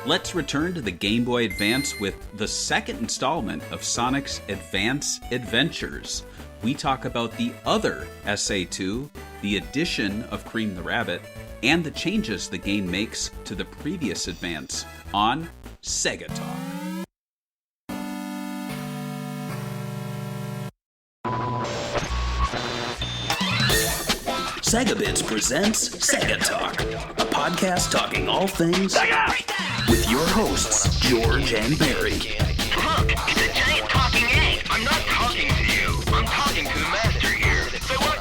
Let's return to the Game Boy Advance with the second installment of Sonic's Advance Adventures. We talk about the other SA2, the addition of Cream the Rabbit, and the changes the game makes to the previous Advance on Sega Talk. Sega Bits presents Sega Talk, a podcast talking all things Sega! With your hosts, George and Barry. Look, it's a giant talking egg. I'm not talking to you. I'm talking to the master here. So what?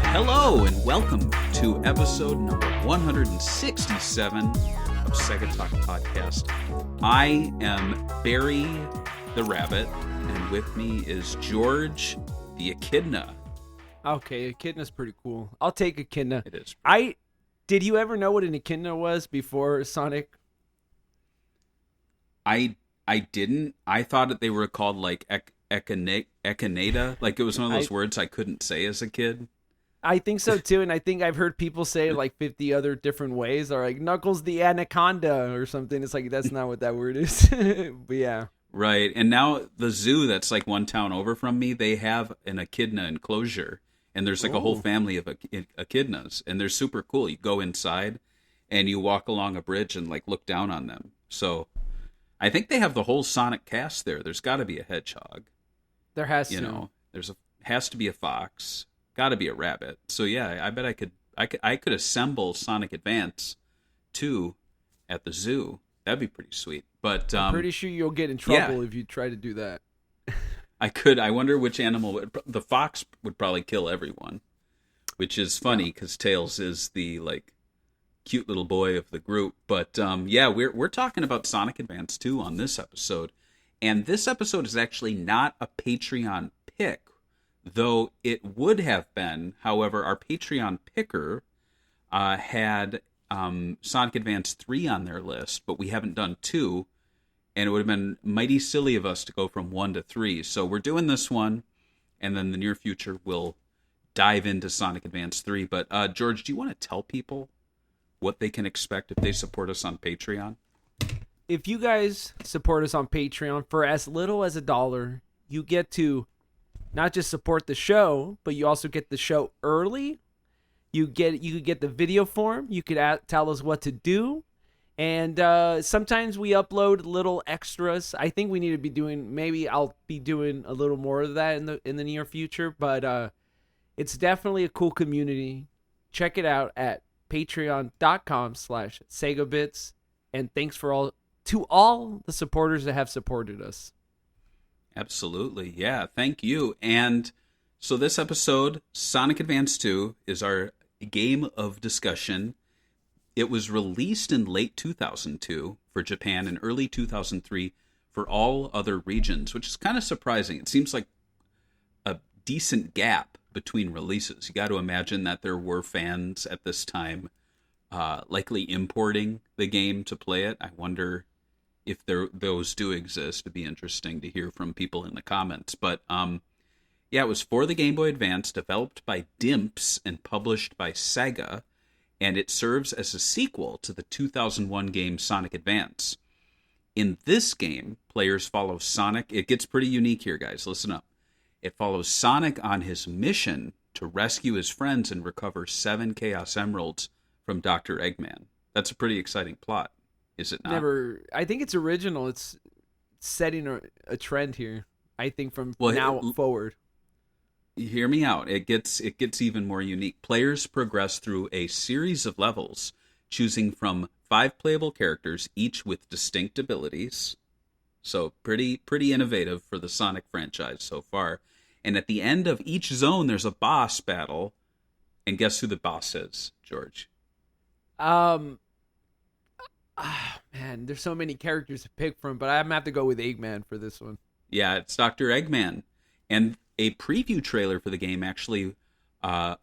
Hello and welcome to episode number 167 of Sega Talk Podcast. I am Barry the Rabbit, and with me is George the Echidna. Okay, Echidna's pretty cool. I'll take Echidna. It is. Did you ever know what an Echidna was before Sonic? I didn't. I thought that they were called like echinata. Like it was one of those words I couldn't say as a kid. I think so too, and I think I've heard people say like 50 other different ways, or like Knuckles the Anaconda or something. It's like that's not what that word is. But yeah. Right, and now the zoo that's like one town over from me, they have an echidna enclosure, and there's like a whole family of echidnas, and they're super cool. You go inside, and you walk along a bridge and like look down on them. So, I think they have the whole Sonic cast there. There's got to be a hedgehog. There has has to be a fox. Got to be a rabbit. So yeah, I bet I could assemble Sonic Advance 2 at the zoo. That'd be pretty sweet. But I'm pretty sure you'll get in trouble if you try to do that. I could. I wonder which animal the fox would probably kill everyone, which is funny because Tails is the like cute little boy of the group. But we're talking about Sonic Advance 2 on this episode, and this episode is actually not a Patreon pick, though it would have been. However, our Patreon picker had Sonic Advance 3 on their list, but we haven't done 2, and it would have been mighty silly of us to go from 1 to 3. So we're doing this one, and then in the near future we'll dive into Sonic Advance 3. But George, do you want to tell people what they can expect if they support us on Patreon? If you guys support us on Patreon for as little as $1, you get to not just support the show, but you also get the show early. You could get the video form. You could tell us what to do, and sometimes we upload little extras. I think we need to be doing. Maybe I'll be doing a little more of that in the near future. But it's definitely a cool community. Check it out at patreon.com/SegaBits, and thanks to all the supporters that have supported us. Absolutely, yeah. Thank you. And so this episode, Sonic Advance 2, is our game of discussion. It was released in late 2002 for Japan and early 2003 for all other regions, which is kind of surprising. It seems like a decent gap between releases. You got to imagine that there were fans at this time likely importing the game to play it. I wonder if those do exist. It'd be interesting to hear from people in the comments. But yeah, it was for the Game Boy Advance, developed by Dimps and published by Sega, and it serves as a sequel to the 2001 game Sonic Advance. In this game, players follow Sonic. It gets pretty unique here, guys. Listen up. It follows Sonic on his mission to rescue his friends and recover 7 Chaos Emeralds from Dr. Eggman. That's a pretty exciting plot, is it not? I think it's original. It's setting a trend here, I think, from forward. Hear me out. It gets even more unique. Players progress through a series of levels, choosing from 5 playable characters, each with distinct abilities. So pretty innovative for the Sonic franchise so far. And at the end of each zone, there's a boss battle. And guess who the boss is, George? Man, there's so many characters to pick from, but I'm gonna have to go with Eggman for this one. Yeah, it's Dr. Eggman. And a preview trailer for the game actually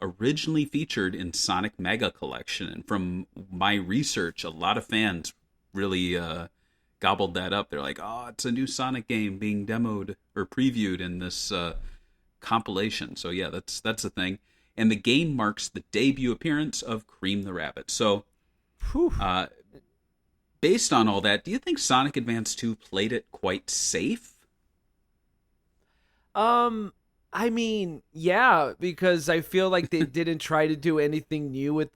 originally featured in Sonic Mega Collection. And from my research, a lot of fans really gobbled that up. They're like, oh, it's a new Sonic game being demoed or previewed in this compilation. So yeah, that's the thing. and the game marks the debut appearance of Cream the Rabbit. So, based on all that, do you think Sonic Advance 2 played it quite safe? I mean, yeah, because I feel like they didn't try to do anything new with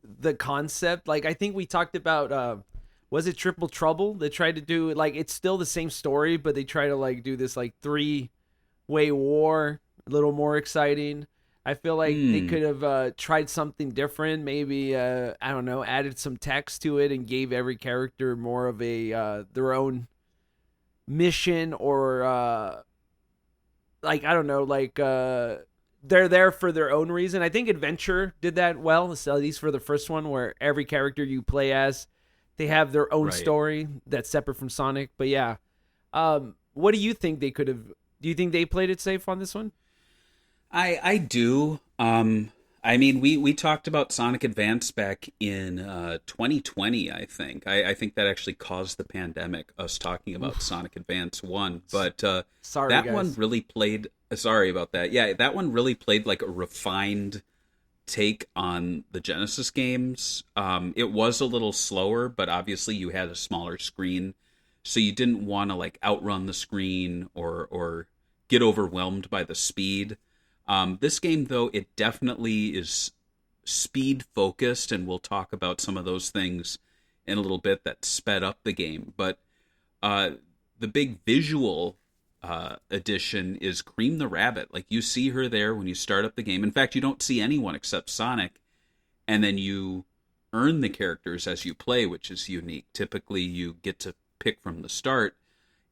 the concept. Like, I think we talked about, was it Triple Trouble? They tried to do, like, it's still the same story, but they try to, like, do this, like, three-way war, a little more exciting. I feel like they could have tried something different. Maybe, I don't know, added some text to it and gave every character more of a, their own mission, or, like, I don't know, like, they're there for their own reason. I think Adventure did that well, so at least for the first one, where every character you play as, they have their own story that's separate from Sonic. But yeah, what do you think they could have? Do you think they played it safe on this one? I do. I mean, we talked about Sonic Advance back in 2020, I think. I think that actually caused the pandemic, us talking about Sonic Advance 1. But sorry, that guys. one really played... Sorry about that. Yeah, that one really played like a refined take on the Genesis games. It was a little slower, but obviously you had a smaller screen, so you didn't want to like outrun the screen or get overwhelmed by the speed. This game, though, it definitely is speed focused, and we'll talk about some of those things in a little bit that sped up the game. But the big visual addition is Cream the Rabbit. Like, you see her there when you start up the game. In fact, you don't see anyone except Sonic, and then you earn the characters as you play, which is unique. Typically, you get to pick from the start.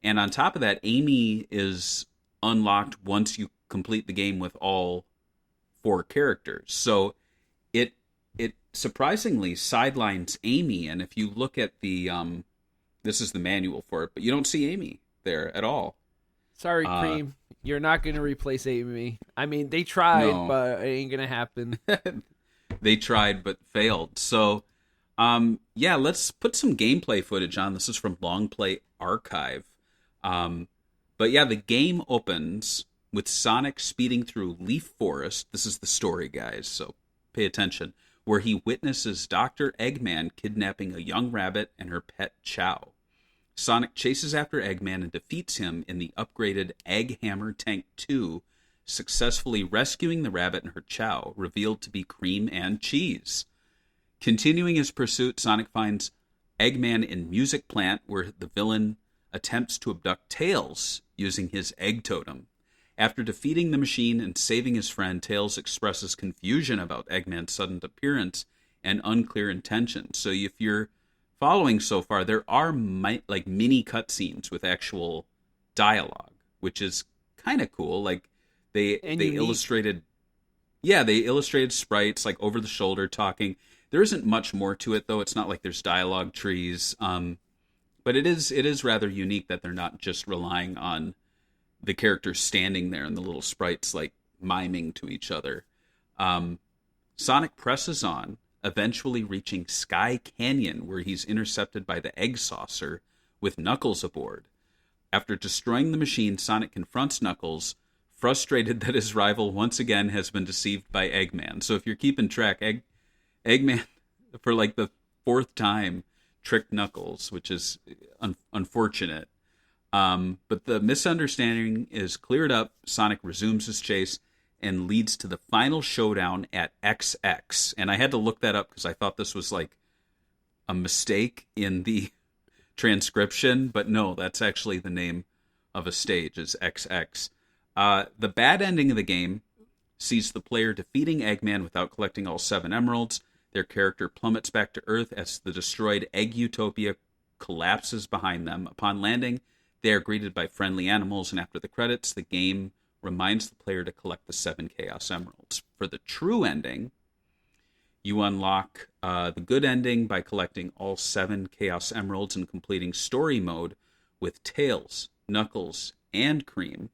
And on top of that, Amy is unlocked once you complete the game with all 4 characters. So it surprisingly sidelines Amy, and if you look at the this is the manual for it, but you don't see Amy there at all. Sorry, Cream, you're not going to replace Amy. I mean, they tried, No. but it ain't going to happen. They tried but failed. So yeah, let's put some gameplay footage on. This is from Long Play Archive. But yeah, the game opens with Sonic speeding through Leaf Forest. This is the story, guys, so pay attention. Where he witnesses Dr. Eggman kidnapping a young rabbit and her pet Chow. Sonic chases after Eggman and defeats him in the upgraded Egg Hammer Tank 2, successfully rescuing the rabbit and her Chow, revealed to be cream and cheese. Continuing his pursuit, Sonic finds Eggman in Music Plant, where the villain attempts to abduct Tails using his egg totem. After defeating the machine and saving his friend, Tails expresses confusion about Eggman's sudden appearance and unclear intentions. So if you're following so far, there are like mini cutscenes with actual dialogue, which is kind of cool. Like they illustrated, they illustrated sprites like over the shoulder talking. There isn't much more to it though. It's not like there's dialogue trees. But it is rather unique that they're not just relying on the characters standing there and the little sprites like miming to each other. Sonic presses on, eventually reaching Sky Canyon, where he's intercepted by the egg saucer with Knuckles aboard. After destroying the machine, Sonic confronts Knuckles, frustrated that his rival once again has been deceived by Eggman. So if you're keeping track, Eggman, for like the 4th time, tricked Knuckles, which is unfortunate. But the misunderstanding is cleared up. Sonic resumes his chase and leads to the final showdown at XX. And I had to look that up because I thought this was like a mistake in the transcription. But no, that's actually the name of a stage, is XX. The bad ending of the game sees the player defeating Eggman without collecting all 7 emeralds. Their character plummets back to Earth as the destroyed Egg Utopia collapses behind them. Upon landing, they are greeted by friendly animals, and after the credits, the game reminds the player to collect the 7 Chaos Emeralds. For the true ending, you unlock the good ending by collecting all 7 Chaos Emeralds and completing story mode with Tails, Knuckles, and Cream.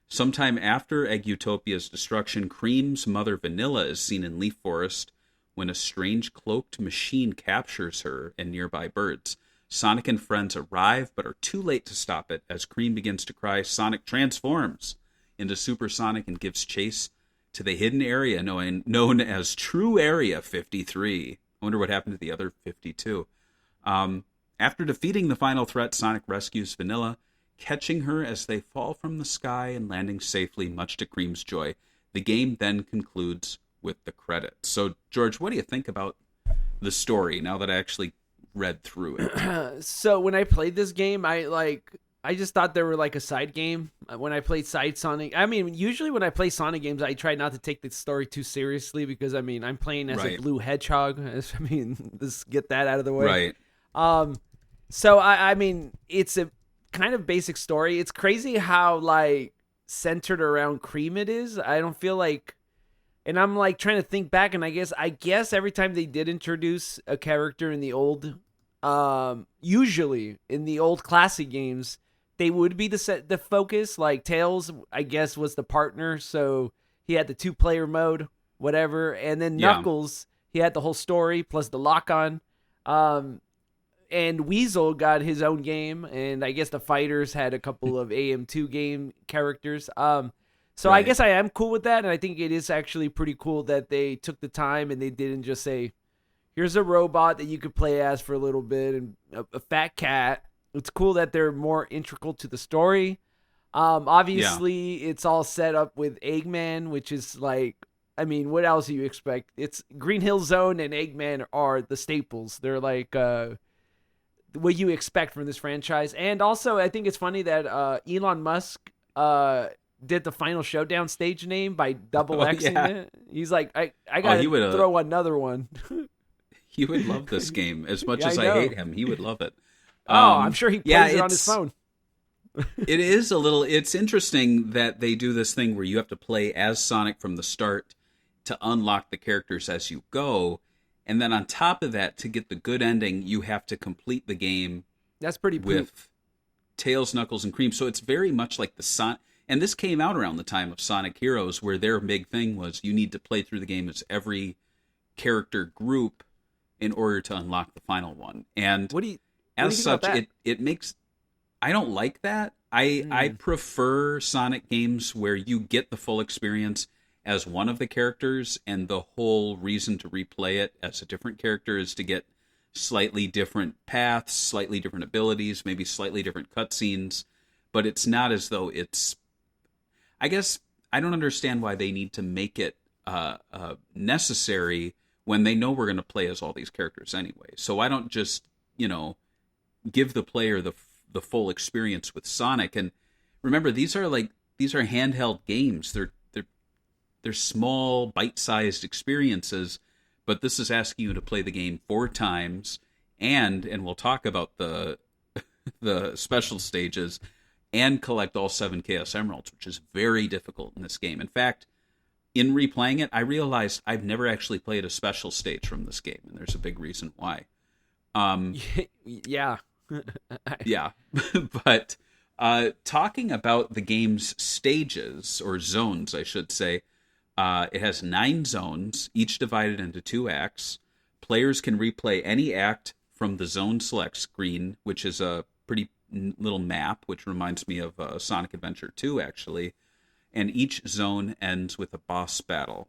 Sometime after Egg Utopia's destruction, Cream's mother Vanilla is seen in Leaf Forest when a strange cloaked machine captures her and nearby birds. Sonic and friends arrive, but are too late to stop it. As Cream begins to cry, Sonic transforms into Super Sonic and gives chase to the hidden area known as True Area 53. I wonder what happened to the other 52. After defeating the final threat, Sonic rescues Vanilla, catching her as they fall from the sky and landing safely, much to Cream's joy. The game then concludes with the credits. So, George, what do you think about the story now that I actually read through it? So when I played this game, I just thought they were like a side game. When I played side Sonic, I mean, usually when I play Sonic games, I try not to take the story too seriously because, I mean, I'm playing as a blue hedgehog. I mean, let's get that out of the way. Right. So I mean, it's a kind of basic story. It's crazy how like centered around Cream it is. I don't feel like, and I'm like trying to think back, and I guess every time they did introduce a character in the old, usually in the old classic games, they would be the focus. Like Tails, I guess, was the partner, so he had the 2-player mode, whatever. And then Knuckles, he had the whole story plus the lock-on. And Weasel got his own game, and I guess the Fighters had a couple of AM2 game characters. So I guess I am cool with that, and I think it is actually pretty cool that they took the time and they didn't just say, here's a robot that you could play as for a little bit and a fat cat. It's cool that they're more integral to the story. Obviously, it's all set up with Eggman, which is like, I mean, what else do you expect? It's Green Hill Zone and Eggman are the staples. They're like what you expect from this franchise. And also, I think it's funny that Elon Musk did the Final Showdown stage name by double Xing it. He's like, I gotta throw another one. He would love this game as much as I hate him. He would love it. I'm sure he plays it on his phone. It's interesting that they do this thing where you have to play as Sonic from the start to unlock the characters as you go. And then on top of that, to get the good ending, you have to complete the game. That's pretty with Tails, Knuckles, and Cream. So it's very much like the Sonic. And this came out around the time of Sonic Heroes, where their big thing was you need to play through the game as every character group in order to unlock the final one. And as such, it makes... I don't like that. I prefer Sonic games where you get the full experience as one of the characters, and the whole reason to replay it as a different character is to get slightly different paths, slightly different abilities, maybe slightly different cutscenes. But it's not as though it's... I guess I don't understand why they need to make it necessary when they know we're going to play as all these characters anyway. So I don't just, give the player the full experience with Sonic. And remember, these are handheld games. They're small, bite-sized experiences, but this is asking you to play the game 4 times, and we'll talk about the special stages, and collect all 7 Chaos Emeralds, which is very difficult in this game. In fact, in replaying it, I realized I've never actually played a special stage from this game, and there's a big reason why. Yeah. Yeah. But talking about the game's stages, or zones, I should say, it has 9 zones, each divided into 2 acts. Players can replay any act from the zone select screen, which is a pretty little map, which reminds me of Sonic Adventure 2, actually. And each zone ends with a boss battle.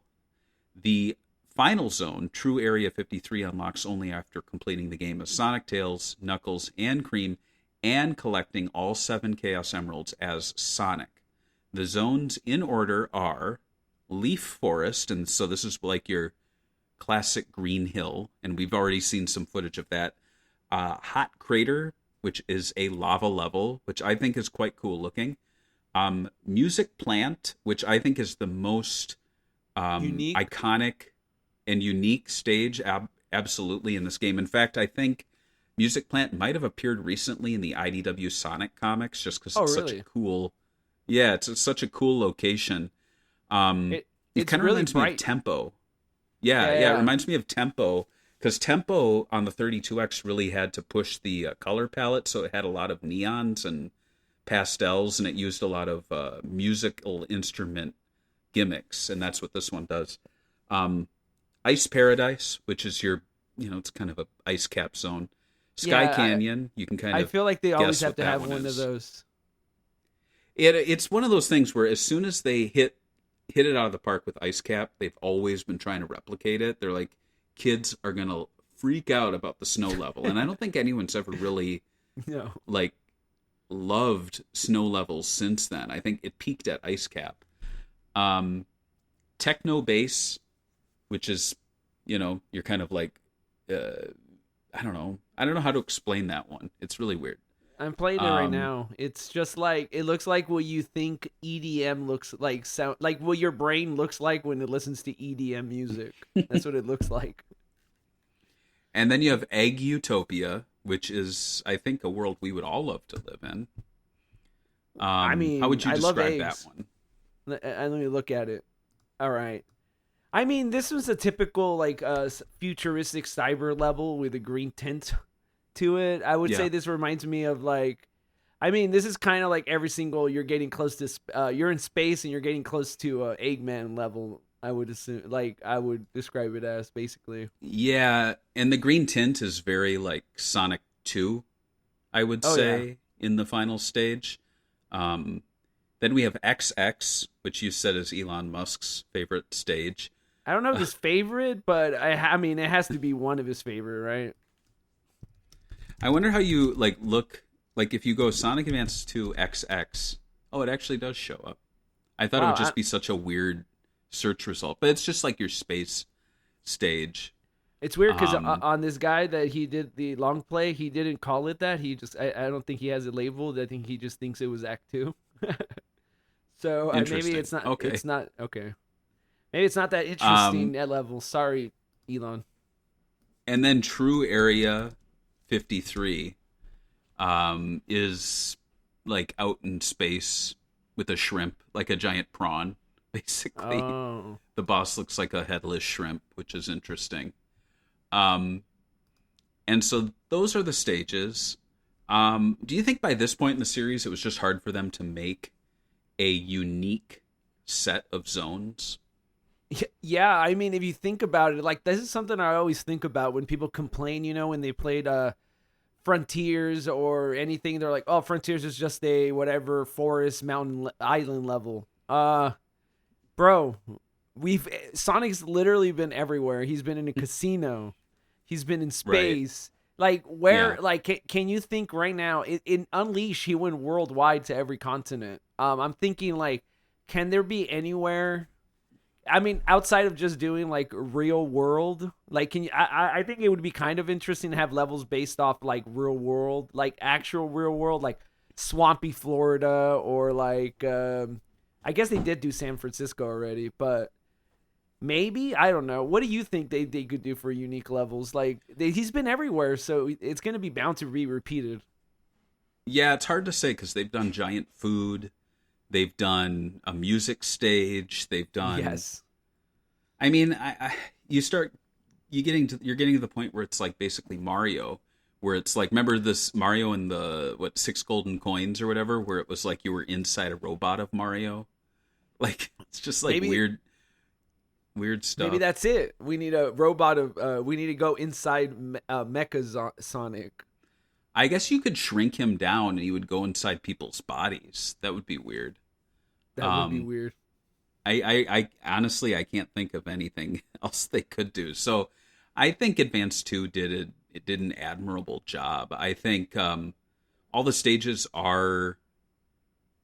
The final zone, True Area 53, unlocks only after completing the game as Sonic, Tails, Knuckles, and Cream, and collecting all 7 Chaos Emeralds as Sonic. The zones in order are Leaf Forest, and so this is like your classic Green Hill, and we've already seen some footage of that. Hot Crater, which is a lava level, which I think is quite cool looking. Music Plant, which I think is the most iconic and unique stage absolutely in this game. In fact, I think Music Plant might have appeared recently in the IDW Sonic comics, just because it's such a cool... Yeah, it's such a cool location. It kind of really reminds me of Tempo. Yeah, it reminds me of Tempo, because Tempo on the 32X really had to push the color palette, so it had a lot of neons and pastels, and it used a lot of musical instrument gimmicks, and that's what this one does. Ice Paradise, which is your, it's kind of a ice cap zone. Sky Canyon, you can kind of... I feel like they always have to have one of those. It's one of those things where as soon as they hit hit it out of the park with Ice Cap. They've always been trying to replicate it. They're like, kids are going to freak out about the snow level. And I don't think anyone's ever really No. like loved snow levels since then. I think it peaked at Ice Cap. Techno Bass, which is, you're kind of like, I don't know how to explain that one. It's really weird. I'm playing it right now. It's just like, it looks like what you think EDM looks like, sound like what your brain looks like when it listens to EDM music. That's what it looks like. And then you have Egg Utopia, which is, I think, a world we would all love to live in. I mean, how would you I love describe that eggs. one? Let me look at it. All right. I mean, this was a typical like futuristic cyber level with a green tint to it. I would say this reminds me of like, I mean, this is kind of like every single you're getting close to. You're in space and you're getting close to Eggman level. I would assume, like, I would describe it as basically. Yeah, and the green tint is very like Sonic 2, I would say, in the final stage. Then we have XX, which you said is Elon Musk's favorite stage. I don't know if his favorite, but I mean, it has to be one of his favorite, right? I wonder how you look if you go Sonic Advance 2 XX. Oh, it actually does show up. I thought it would just be such a weird search result, but it's just like your space stage. It's weird because on this guy that he did the long play, he didn't call it that. He just, I don't think he has it labeled. I think he just thinks it was Act 2. So maybe it's not. Okay. It's not okay. Maybe it's not that interesting at level. Sorry, Elon. And then True Area 53 is like out in space with a shrimp, like a giant prawn, basically. Oh. The boss looks like a headless shrimp, which is interesting. And so those are the stages. Do you think by this point in the series it was just hard for them to make a unique set of zones? Yeah, I mean, if you think about it, like, this is something I always think about when people complain, when they played Frontiers or anything. They're like, oh, Frontiers is just a whatever forest, mountain, island level. Bro, Sonic's literally been everywhere. He's been in a casino. He's been in space. Right. Like, where, can you think right now, in Unleash, he went worldwide to every continent. I'm thinking, like, can there be anywhere, I mean, outside of just doing, like, real world, like, can you, I think it would be kind of interesting to have levels based off, like, real world, like, actual real world, like, swampy Florida, or, like, I guess they did do San Francisco already, but maybe, I don't know. What do you think they could do for unique levels? Like, he's been everywhere, so it's going to be bound to be repeated. Yeah, it's hard to say because they've done giant food. They've done a music stage. They've done. Yes. I mean, you're getting to the point where it's like basically Mario, where it's like, remember this Mario and the 6 golden coins or whatever, where it was like you were inside a robot of Mario. Like, it's just like weird stuff. Maybe that's it. We need a robot of. We need to go inside Mecha Sonic. I guess you could shrink him down and he would go inside people's bodies. That would be weird. That would be weird. I honestly, I can't think of anything else they could do. So I think Advance 2 did an admirable job. I think all the stages are,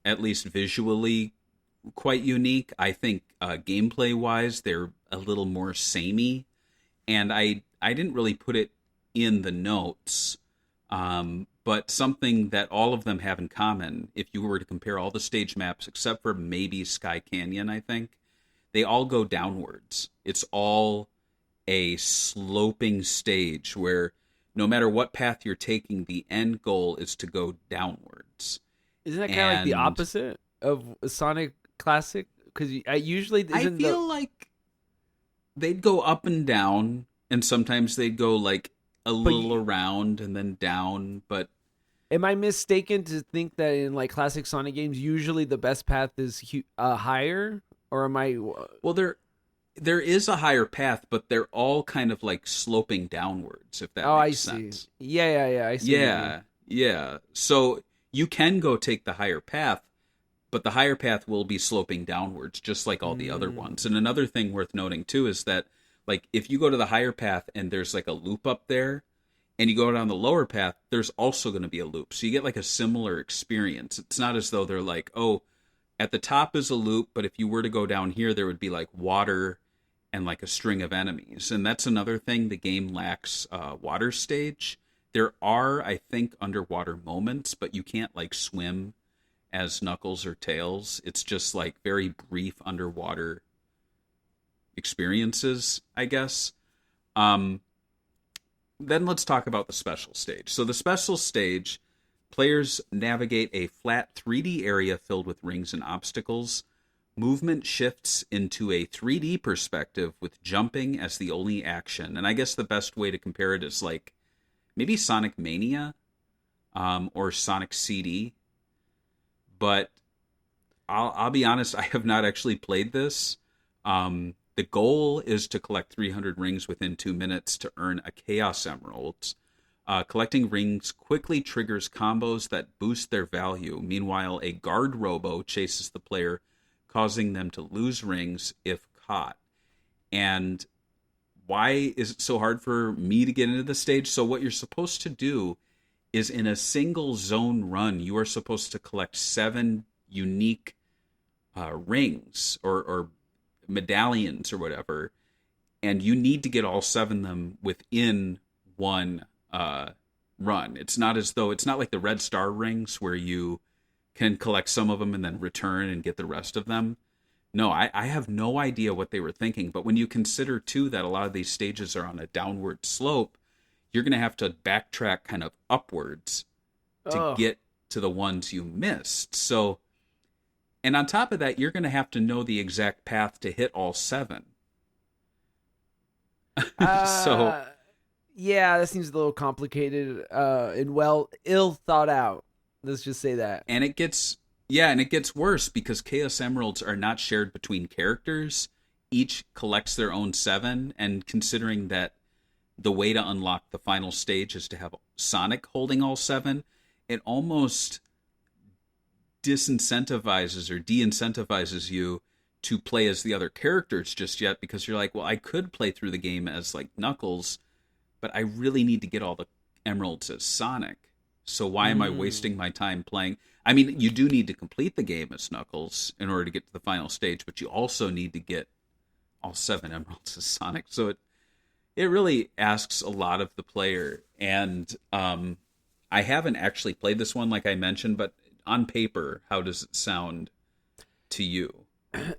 at least visually, quite unique. I think gameplay-wise, they're a little more samey. And I didn't really put it in the notes, but something that all of them have in common, if you were to compare all the stage maps, except for maybe Sky Canyon, I think, they all go downwards. It's all a sloping stage where no matter what path you're taking, the end goal is to go downwards. Isn't that kind of like the opposite of a Sonic Classic? Because usually I feel like they'd go up and down, and sometimes they'd go like a little around and then down, but am I mistaken to think that in like classic Sonic games, usually the best path is higher, or am I? Well, there is a higher path, but they're all kind of like sloping downwards. If that makes sense. See. Yeah. I see. Yeah. So you can go take the higher path, but the higher path will be sloping downwards, just like all the other ones. And another thing worth noting too is that, like, if you go to the higher path and there's like a loop up there, and you go down the lower path, there's also going to be a loop. So you get like a similar experience. It's not as though they're like, oh, at the top is a loop, but if you were to go down here, there would be like water and like a string of enemies. And that's another thing. The game lacks water stage. There are, I think, underwater moments, but you can't like swim as Knuckles or Tails. It's just like very brief underwater experiences, I guess. Then let's talk about the special stage. So the special stage, players navigate a flat 3D area filled with rings and obstacles. Movement shifts into a 3D perspective with jumping as the only action. And I guess the best way to compare it is like maybe Sonic Mania or Sonic CD. But I'll be honest, I have not actually played this. The goal is to collect 300 rings within 2 minutes to earn a Chaos Emerald. Collecting rings quickly triggers combos that boost their value. Meanwhile, a guard robo chases the player, causing them to lose rings if caught. And why is it so hard for me to get into the stage? So what you're supposed to do is in a single zone run, you are supposed to collect 7 unique rings or medallions or whatever, and you need to get all 7 of them within one run. It's not like the red star rings where you can collect some of them and then return and get the rest of them. No, I have no idea what they were thinking, but when you consider too that a lot of these stages are on a downward slope, you're going to have to backtrack kind of upwards to get to the ones you missed. So, and on top of that, you're going to have to know the exact path to hit all 7. So, yeah, that seems a little complicated and ill thought out. Let's just say that. And it gets worse because Chaos Emeralds are not shared between characters. Each collects their own 7, and considering that the way to unlock the final stage is to have Sonic holding all 7, it almost disincentivizes or de-incentivizes you to play as the other characters just yet, because you're like, well, I could play through the game as like Knuckles, but I really need to get all the emeralds as Sonic. So why am I wasting my time playing? I mean, you do need to complete the game as Knuckles in order to get to the final stage, but you also need to get all 7 emeralds as Sonic. So it really asks a lot of the player. And I haven't actually played this one, like I mentioned, but on paper, how does it sound to you? I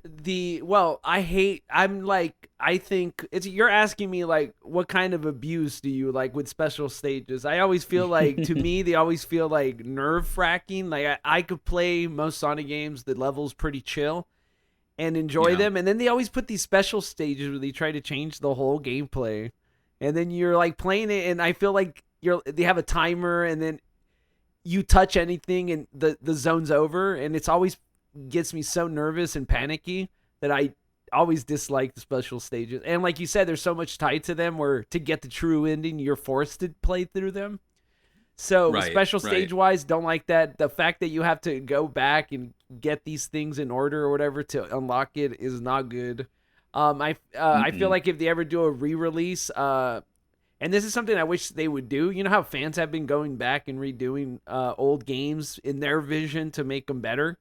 think you're asking me like, what kind of abuse do you like with special stages? I always feel like, to me, they always feel like nerve-wracking. Like I could play most Sonic games, the level's pretty chill and enjoy them. And then they always put these special stages where they try to change the whole gameplay. And then you're like playing it, and I feel like they have a timer, and then you touch anything and the zone's over, and it's always gets me so nervous and panicky that I always dislike the special stages. And like you said, there's so much tied to them where to get the true ending, you're forced to play through them. So special stage wise, don't like that. The fact that you have to go back and get these things in order or whatever to unlock it is not good. I feel like if they ever do a re-release, and this is something I wish they would do. You know how fans have been going back and redoing old games in their vision to make them better?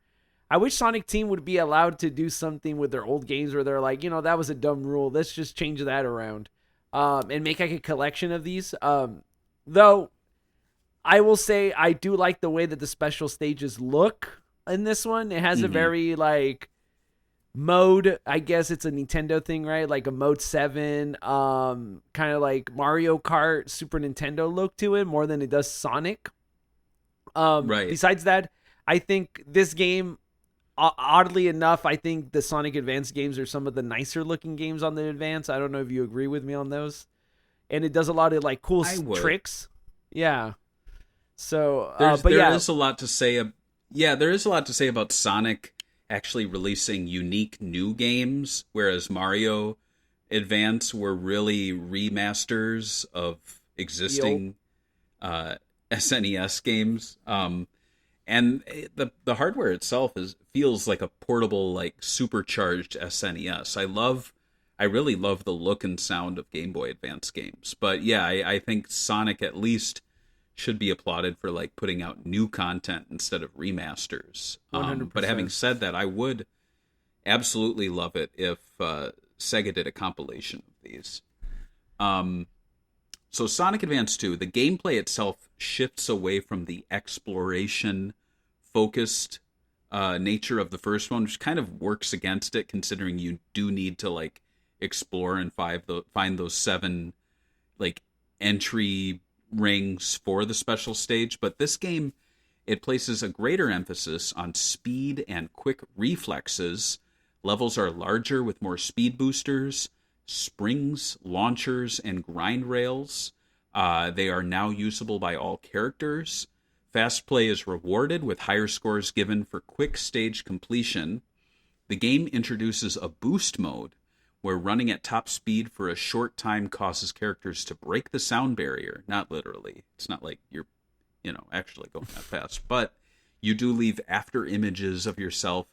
I wish Sonic Team would be allowed to do something with their old games where they're like, that was a dumb rule. Let's just change that around and make like a collection of these. Though, I will say I do like the way that the special stages look in this one. It has a very like mode, I guess it's a Nintendo thing, right? Like a Mode 7, kind of like Mario Kart, Super Nintendo look to it more than it does Sonic. Besides that, I think this game, oddly enough, I think the Sonic Advance games are some of the nicer looking games on the Advance. I don't know if you agree with me on those. And it does a lot of like cool tricks. Yeah. So, there is a lot to say. There is a lot to say about Sonic actually releasing unique new games, whereas Mario Advance were really remasters of existing SNES games. And the hardware itself feels like a portable, like supercharged SNES. I really love the look and sound of Game Boy Advance games. But yeah, I think Sonic at least should be applauded for like putting out new content instead of remasters. 100%. But having said that, I would absolutely love it if Sega did a compilation of these. So Sonic Advance 2, the gameplay itself shifts away from the exploration-focused nature of the first one, which kind of works against it, considering you do need to like explore and find those 7 like entry rings for the special stage. But this game, it places a greater emphasis on speed and quick reflexes. Levels are larger with more speed boosters, springs, launchers, and grind rails. They are now usable by all characters. Fast play is rewarded with higher scores given for quick stage completion. The game introduces a boost mode, where running at top speed for a short time causes characters to break the sound barrier. Not literally. It's not like you're, actually going that fast. But you do leave after images of yourself,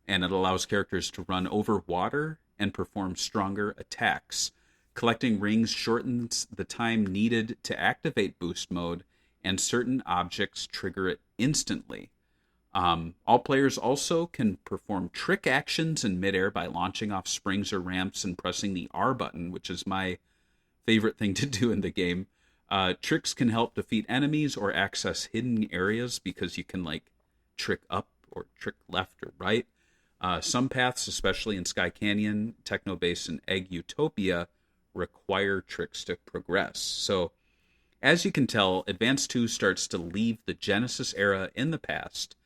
and it allows characters to run over water and perform stronger attacks. Collecting rings shortens the time needed to activate boost mode, and certain objects trigger it instantly. All players also can perform trick actions in midair by launching off springs or ramps and pressing the R button, which is my favorite thing to do in the game. Tricks can help defeat enemies or access hidden areas because you can like trick up or trick left or right. Some paths, especially in Sky Canyon, Techno Base, and Egg Utopia, require tricks to progress. So, as you can tell, Advance 2 starts to leave the Genesis era in the past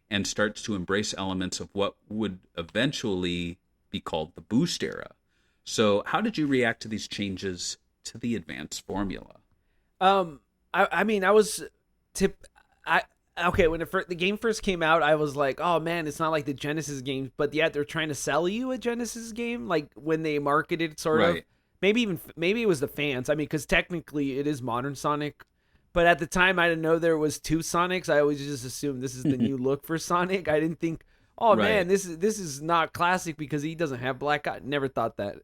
and starts to embrace elements of what would eventually be called the Boost era. So, how did you react to these changes to the Advance formula? Okay, when the game first came out, I was like, oh man, it's not like the Genesis games, but yet they're trying to sell you a Genesis game, like when they marketed sort of. Maybe it was the fans. I mean, because technically it is modern Sonic, but at the time I didn't know there was 2 Sonics. I always just assumed this is the new look for Sonic. I didn't think, oh man, this is not classic because he doesn't have black eye. Never thought that.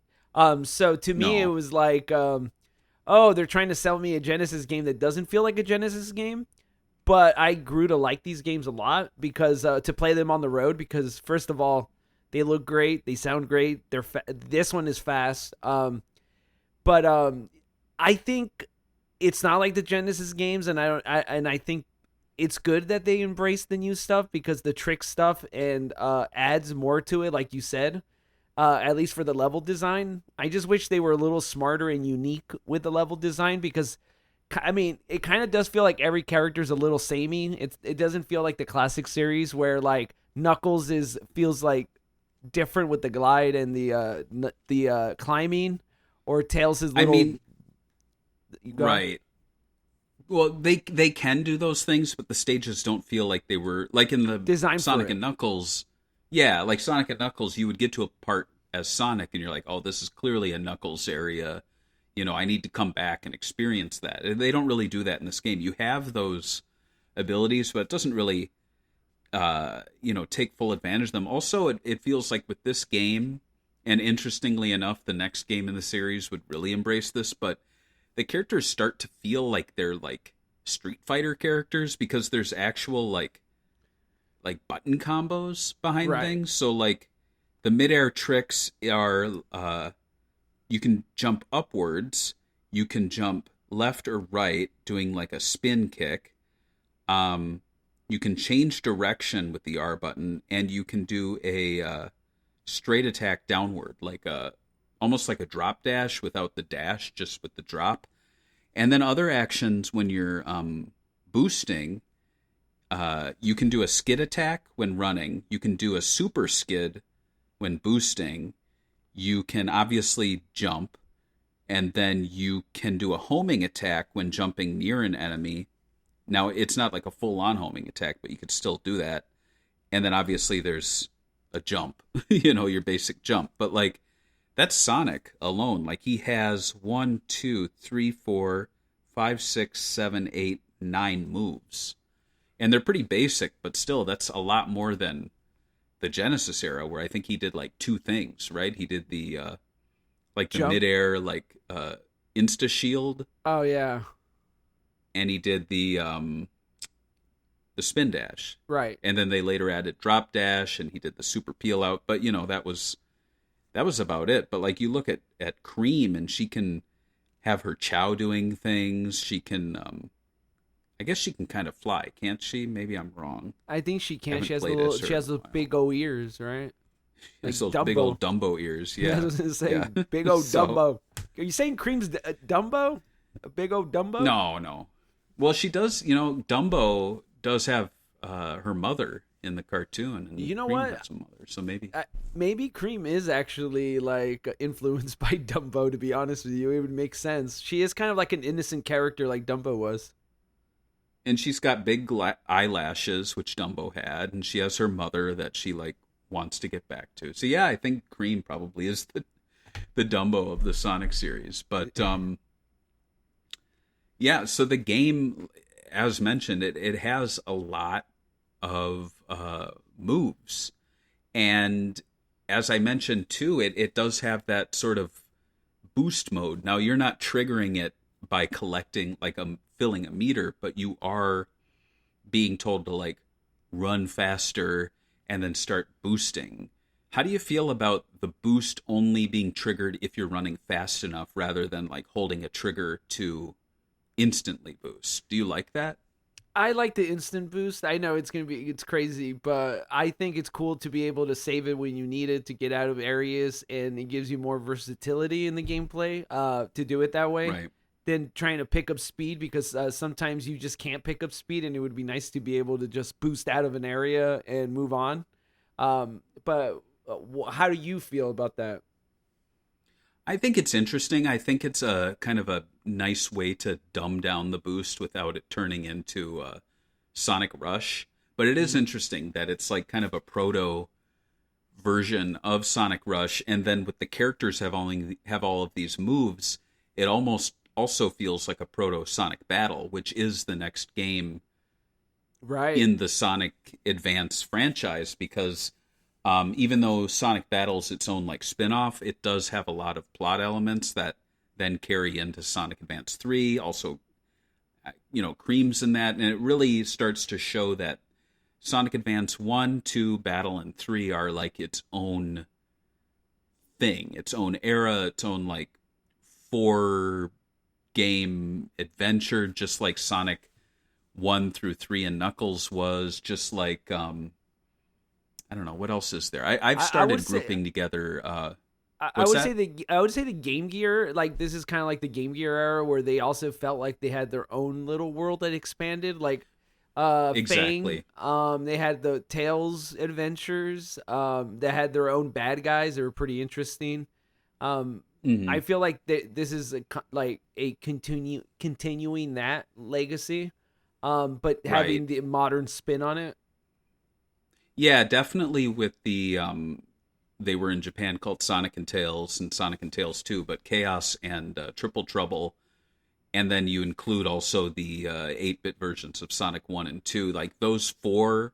So to me it was like, oh, they're trying to sell me a Genesis game that doesn't feel like a Genesis game. But I grew to like these games a lot because to play them on the road, because first of all, they look great, they sound great. This one is fast. But I think it's not like the Genesis games, and I think it's good that they embrace the new stuff because the trick stuff and adds more to it, like you said. At least for the level design, I just wish they were a little smarter and unique with the level design because. I mean, it kind of does feel like every character's a little samey. It doesn't feel like the classic series where like Knuckles feels like different with the glide and the climbing, or Tails is little. I mean, right. Well, they can do those things, but the stages don't feel like they were like in the design Sonic and Knuckles. Yeah, like Sonic and Knuckles, you would get to a part as Sonic, and you're like, oh, this is clearly a Knuckles area. I need to come back and experience that. They don't really do that in this game. You have those abilities, but it doesn't really, take full advantage of them. Also, it feels like with this game, and interestingly enough, the next game in the series would really embrace this, but the characters start to feel like they're like Street Fighter characters because there's actual like button combos behind things. So like the midair tricks are... you can jump upwards, you can jump left or right, doing like a spin kick. You can change direction with the R button, and you can do a straight attack downward, like almost like a drop dash without the dash, just with the drop. And then other actions when you're boosting, you can do a skid attack when running. You can do a super skid when boosting. You can obviously jump, and then you can do a homing attack when jumping near an enemy. Now, it's not like a full-on homing attack, but you could still do that. And then obviously there's a jump, your basic jump. But like, that's Sonic alone. Like, he has 1, 2, 3, 4, 5, 6, 7, 8, 9 moves. And they're pretty basic, but still, that's a lot more than the Genesis era, where I think he did like two things, right? He did the like the Jump. midair like insta shield, Oh yeah, and he did the spin dash, right. and then they later added drop dash, and he did the super peel out. But that was about it. But like you look at Cream, and she can have her Chow doing things. She can, I guess she can kind of fly, can't she? Maybe I'm wrong. I think she can. Haven't She has played little. as her She has in a those while. big O ears, right? Like It's those big Dumbo. old Dumbo ears. Yeah, I Yeah. was gonna say Yeah. big old So- Dumbo. Are you saying Cream's Dumbo? A big old Dumbo? No. Well, she does. Dumbo does have her mother in the cartoon, and You know Cream what? has a mother, so maybe. Maybe Cream is actually like influenced by Dumbo. To be honest with you, it would make sense. She is kind of like an innocent character, like Dumbo was. And she's got big eyelashes, which Dumbo had, and she has her mother that she like wants to get back to. So yeah, I think Cream probably is the Dumbo of the Sonic series. But yeah, so the game, as mentioned, it has a lot of moves, and as I mentioned too, it does have that sort of boost mode. Now you're not triggering it by collecting like filling a meter, but you are being told to like run faster and then start boosting. How do you feel about the boost only being triggered if you're running fast enough rather than like holding a trigger instantly boost? Do you like that? I like the instant boost. I know it's crazy, but I think it's cool to be able to save it when you need it to get out of areas, and it gives you more versatility in the gameplay to do it that way. Right. Than trying to pick up speed, because sometimes you just can't pick up speed, and it would be nice to be able to just boost out of an area and move on. But how do you feel about that? I think it's interesting. I think it's a kind of a nice way to dumb down the boost without it turning into Sonic Rush. But it is interesting that it's like kind of a proto version of Sonic Rush, and then with the characters have all of these moves, it almost also feels like a proto Sonic Battle, which is the next game Right. in the Sonic Advance franchise, because even though Sonic Battle's its own like spin-off, it does have a lot of plot elements that then carry into Sonic Advance 3. Also, Cream's in that, and it really starts to show that Sonic Advance 1, 2, Battle, and 3 are like its own thing, its own era, its own like 4-game adventure, just like Sonic 1 through 3 and Knuckles was, just like I don't know what else is there. I've started grouping together. I would say the Game Gear, like this is kind of like the Game Gear era, where they also felt like they had their own little world that expanded. Like Exactly. Fang, they had the Tails adventures. They had their own bad guys. They were pretty interesting. I feel like this is a continuing that legacy, but having the modern spin on it. Yeah, definitely with the they were in Japan called Sonic and Tails and Sonic and Tails 2, but Chaos and Triple Trouble, and then you include also the 8-bit versions of Sonic 1 and 2. Like those 4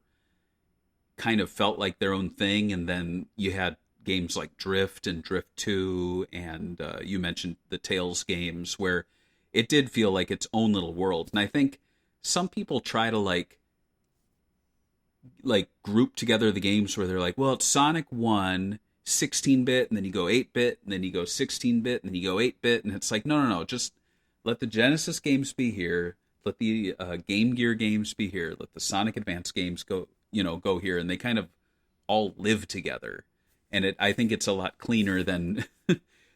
kind of felt like their own thing, and then you had games like Drift and Drift 2, and you mentioned the Tails games, where it did feel like its own little world. And I think some people try to like group together the games where they're like, well, it's Sonic 1, 16-bit, and then you go 8-bit, and then you go 16-bit, and then you go 8-bit, and it's like, no, just let the Genesis games be here, let the Game Gear games be here, let the Sonic Advance games go here, and they kind of all live together. And I think it's a lot cleaner than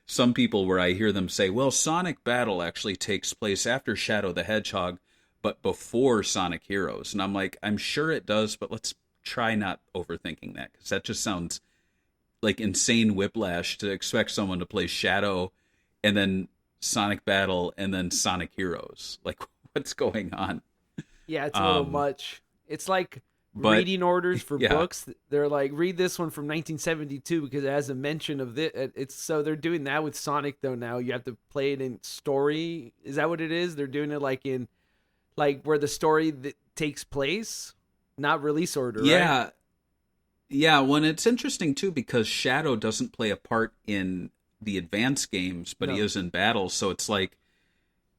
some people, where I hear them say, well, Sonic Battle actually takes place after Shadow the Hedgehog, but before Sonic Heroes. And I'm like, I'm sure it does, but let's try not overthinking that, because that just sounds like insane whiplash to expect someone to play Shadow and then Sonic Battle and then Sonic Heroes. Like, what's going on? Yeah, it's a little much. It's like reading orders for books. They're like, read this one from 1972 because it has a mention of this. It's so they're doing that with Sonic though now. You have to play it in story. Is that what it is? They're doing it like in like where the story that takes place, not release order. Yeah. Right? Yeah, when it's interesting too because Shadow doesn't play a part in the advanced games, but he No. is in battle. So it's like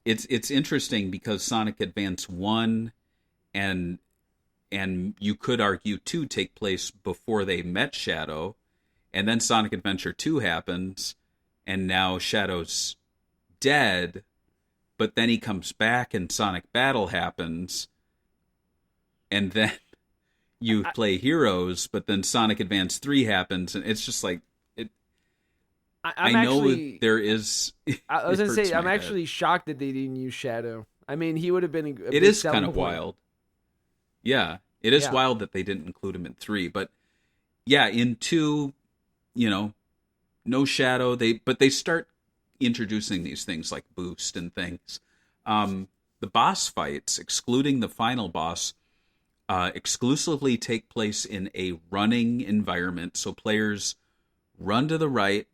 it's interesting because Sonic Advance 1 and you could argue 2 take place before they met Shadow, and then Sonic Adventure 2 happens, and now Shadow's dead, but then he comes back and Sonic Battle happens, and then you play Heroes, but then Sonic Advance 3 happens, and it's just like it. I'm I know actually, there is. I was it gonna say, hurts I'm my head. actually shocked that they didn't use Shadow. I mean, he would have been a It big is selling kind of point. wild. Yeah, it is Yeah. wild that they didn't include him in 3, but yeah, in 2, no Shadow. But they start introducing these things like boost and things. The boss fights, excluding the final boss, exclusively take place in a running environment. So players run to the right.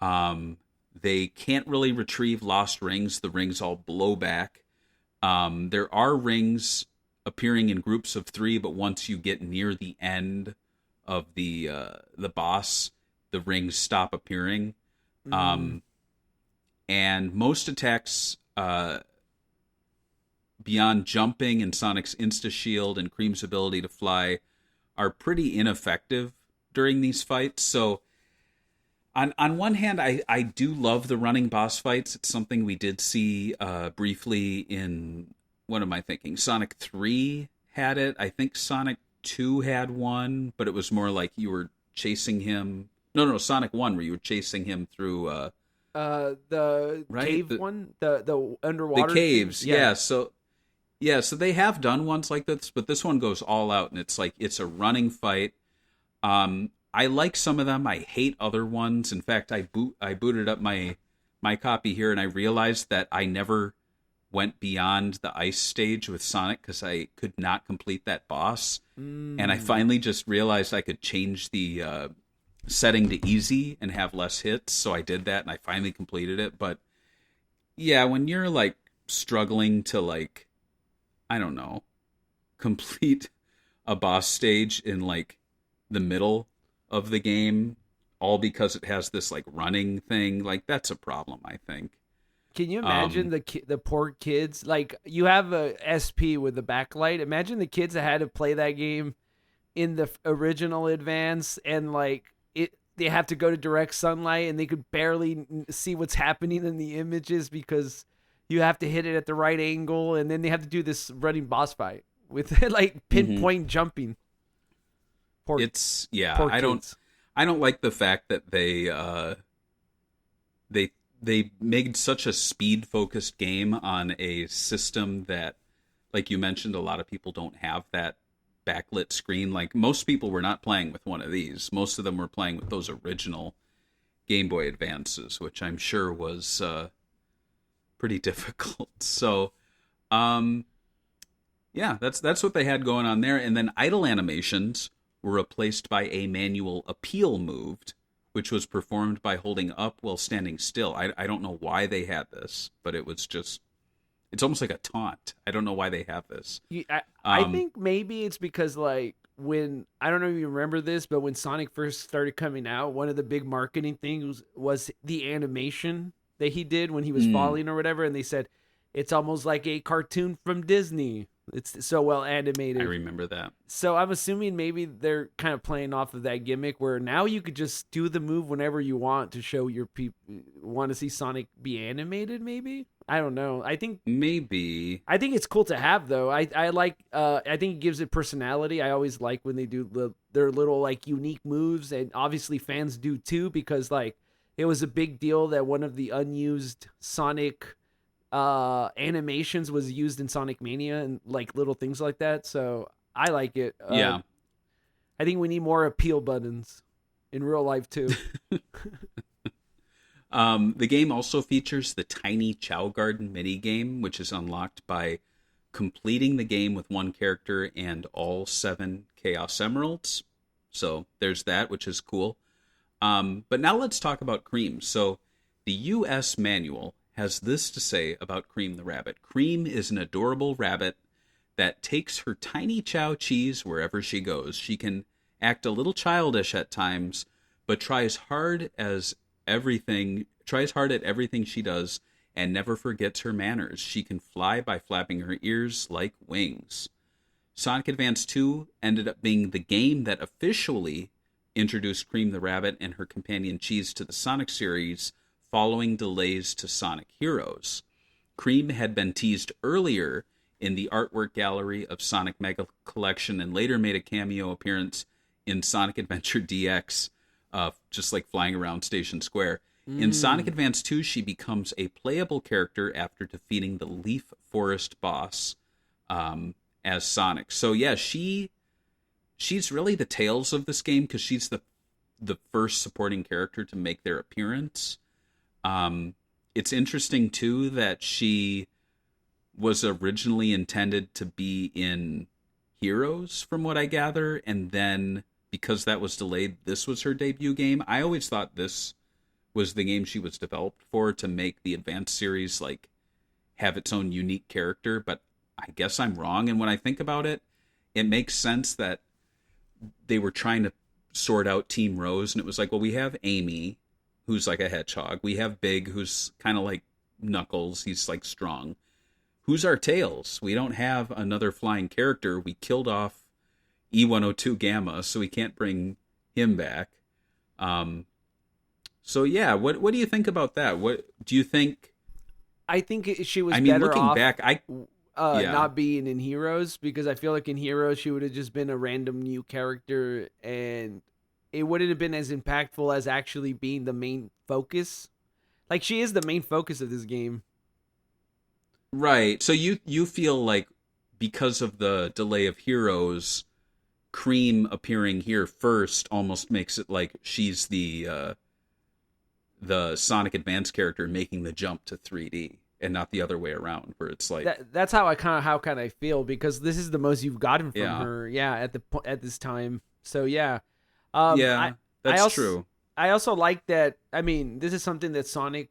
They can't really retrieve lost rings. The rings all blow back. There are rings appearing in groups of 3, but once you get near the end of the boss, the rings stop appearing. And most attacks, beyond jumping and Sonic's insta-shield and Cream's ability to fly, are pretty ineffective during these fights. So on one hand, I do love the running boss fights. It's something we did see briefly in, what am I thinking? Sonic 3 had it. I think Sonic 2 had one, but it was more like you were chasing him. No, Sonic 1, where you were chasing him through... The right? cave one, the underwater the caves, thing? yeah. So they have done ones like this, but this one goes all out, and it's like it's a running fight. I like some of them. I hate other ones. In fact, I booted up my copy here, and I realized that I never went beyond the ice stage with Sonic because I could not complete that boss. And I finally just realized I could change the setting to easy and have less hits, so I did that, and I finally completed it. But yeah, when you're like struggling to, like, I don't know, complete a boss stage in like the middle of the game, all because it has this like running thing, like that's a problem, I think. Can you imagine the poor kids? Like, you have a SP with the backlight. Imagine the kids that had to play that game in the original Advance, and like they have to go to direct sunlight, and they could barely see what's happening in the images because you have to hit it at the right angle, and then they have to do this running boss fight with like pinpoint jumping. Poor, It's poor I kids. don't like the fact that they made such a speed focused game on a system that, like you mentioned, a lot of people don't have that backlit screen. Like, most people were not playing with one of these. Most of them were playing with those original Game Boy Advances, which I'm sure was pretty difficult. So yeah, that's what they had going on there. And then idle animations were replaced by a manual appeal moved, which was performed by holding up while standing still. I don't know why they had this, but it was just, it's almost like a taunt. I don't know why they have this. I think maybe it's because, like, when, I don't know if you remember this, but when Sonic first started coming out, one of the big marketing things was the animation that he did when he was falling or whatever, and they said it's almost like a cartoon from Disney. It's so well animated. I remember that. So I'm assuming maybe they're kind of playing off of that gimmick where now you could just do the move whenever you want to show your people want to see Sonic be animated. Maybe, I don't know. I think Maybe. it's cool to have, though. I like. I think it gives it personality. I always like when they do their little like unique moves, and obviously fans do too, because like it was a big deal that one of the unused Sonic animations was used in Sonic Mania and like little things like that. So I like it. Yeah. I think we need more appeal buttons in real life too. The game also features the Tiny Chow Garden minigame, which is unlocked by completing the game with one character and all 7 Chaos Emeralds. So there's that, which is cool. But now let's talk about Cream. So the US manual has this to say about Cream the rabbit. Cream is an adorable rabbit that takes her tiny chow cheese wherever she goes. She can act a little childish at times, but tries hard at everything she does and never forgets her manners. She can fly by flapping her ears like wings. Sonic Advance 2 ended up being the game that officially introduced Cream the Rabbit and her companion Cheese to the Sonic series following delays to Sonic Heroes. Cream had been teased earlier in the artwork gallery of Sonic Mega Collection and later made a cameo appearance in Sonic Adventure DX, just like flying around Station Square. In Sonic Advance 2, she becomes a playable character after defeating the Leaf Forest boss as Sonic. So yeah, she's really the Tails of this game because she's the first supporting character to make their appearance. It's interesting too that she was originally intended to be in Heroes, from what I gather, and then because that was delayed, this was her debut game. I always thought this was the game she was developed for, to make the Advanced series like have its own unique character, but I guess I'm wrong. And when I think about it, it makes sense that they were trying to sort out Team Rose, and it was like, well, we have Amy, who's like a hedgehog. We have Big, who's kind of like Knuckles. He's like strong. Who's our Tails? We don't have another flying character. We killed off E102 Gamma, so we can't bring him back. So yeah, what do you think about that? What do you think? I think she was better looking off back, not being in Heroes, because I feel like in Heroes she would have just been a random new character and it wouldn't have been as impactful as actually being the main focus. Like, she is the main focus of this game. Right. So you feel like because of the delay of Heroes, Cream appearing here first almost makes it like she's the Sonic Advance character making the jump to 3D and not the other way around, where it's like that's how I feel, because this is the most you've gotten from her at this time. So that's true. I also like that. I mean, this is something that Sonic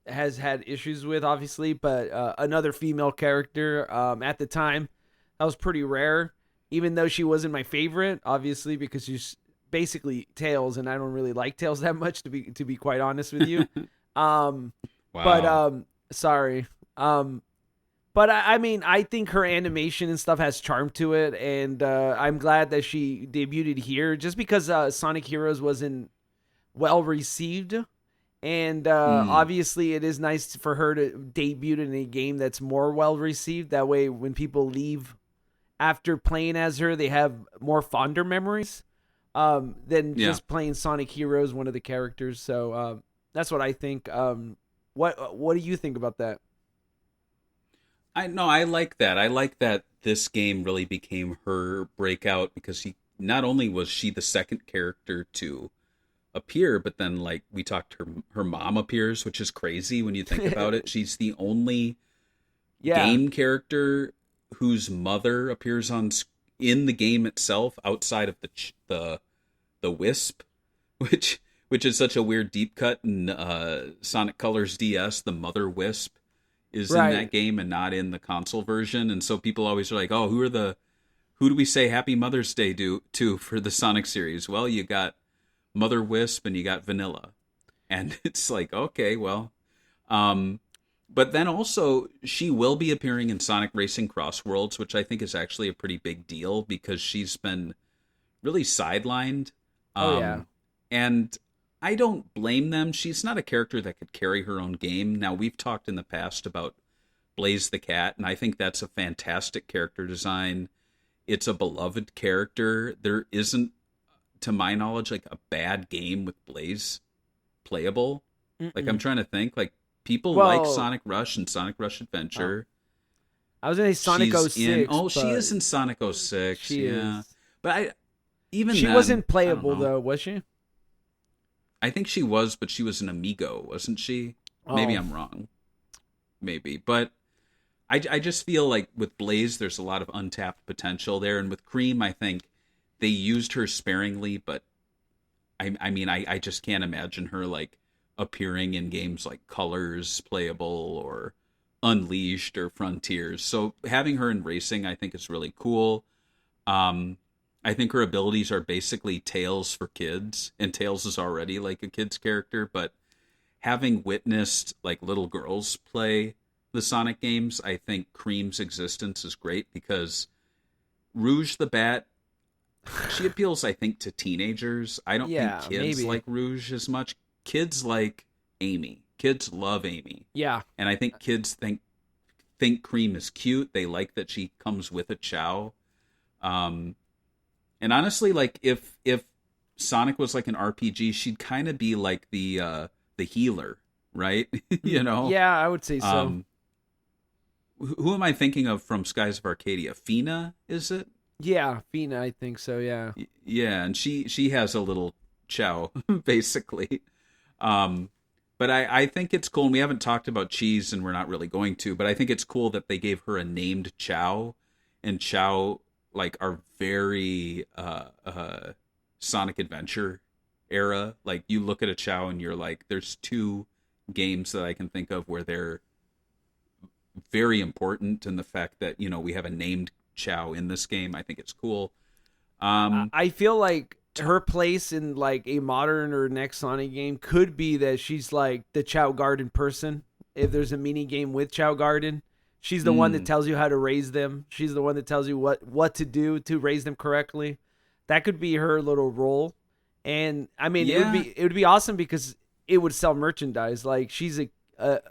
has had issues with, obviously, but another female character at the time, that was pretty rare, even though she wasn't my favorite, obviously, because she's basically Tails, and I don't really like Tails that much, to be quite honest with you. Wow. But sorry. But I mean, I think her animation and stuff has charm to it, and I'm glad that she debuted here, just because Sonic Heroes wasn't well received, and obviously it is nice for her to debut in a game that's more well received. That way, when people leave after playing as her, they have more fonder memories than just playing Sonic Heroes, one of the characters. So that's what I think. What do you think about that? I like that. I like that this game really became her breakout, because not only was she the second character to appear, but then, like we talked, her mom appears, which is crazy when you think about it. She's the only game character whose mother appears in the game itself, outside of the Wisp, which is such a weird deep cut in Sonic Colors DS. The Mother Wisp is in that game and not in the console version, and so people always are like, oh, who do we say Happy Mother's Day to for the Sonic series? Well, you got Mother Wisp and you got Vanilla, and it's like, okay, well, but then also she will be appearing in Sonic Racing Cross Worlds, which I think is actually a pretty big deal, because she's been really sidelined. And I don't blame them. She's not a character that could carry her own game. Now, we've talked in the past about Blaze the Cat, and I think that's a fantastic character design. It's a beloved character. There isn't, to my knowledge, like a bad game with Blaze playable. Like, I'm trying to think. Like, people like Sonic Rush and Sonic Rush Adventure. I was going to say Sonic 06. She is in Sonic 06. She is. But she wasn't playable, though, was she? I think she was, but she was an Amigo, wasn't she? Maybe I'm wrong. Maybe. But I just feel like with Blaze, there's a lot of untapped potential there. And with Cream, I think they used her sparingly, but I mean, I just can't imagine her like appearing in games like Colors, Playable, or Unleashed or Frontiers. So having her in racing, I think, is really cool. I think her abilities are basically Tails for kids, and Tails is already like a kid's character, but having witnessed like little girls play the Sonic games, I think Cream's existence is great because Rouge the Bat, she appeals, I think, to teenagers. I don't think kids like Rouge as much. Kids like Amy. Kids love Amy. Yeah. And I think kids think Cream is cute. They like that she comes with a Chow. And honestly, like if Sonic was like an RPG, she'd kind of be like the healer, right? You know? Yeah, I would say so. Who am I thinking of from Skies of Arcadia? Fina, is it? Yeah, Fina, I think so, yeah. Yeah, and she has a little Chow, basically. But I think it's cool, and we haven't talked about Cheese, and we're not really going to, but I think it's cool that they gave her a named Chow, and Chow, like, are very Sonic Adventure era. Like, you look at a Chow, and you're like, there's two games that I can think of where they're very important, and the fact that, you know, we have a named Chow in this game, I think it's cool. I feel like her place in like a modern or next Sonic game could be that she's like the Chow Garden person. If there's a mini game with Chow Garden, she's the one that tells you how to raise them. She's the one that tells you what to do to raise them correctly. That could be her little role. And I mean, it would be awesome because it would sell merchandise. Like she's a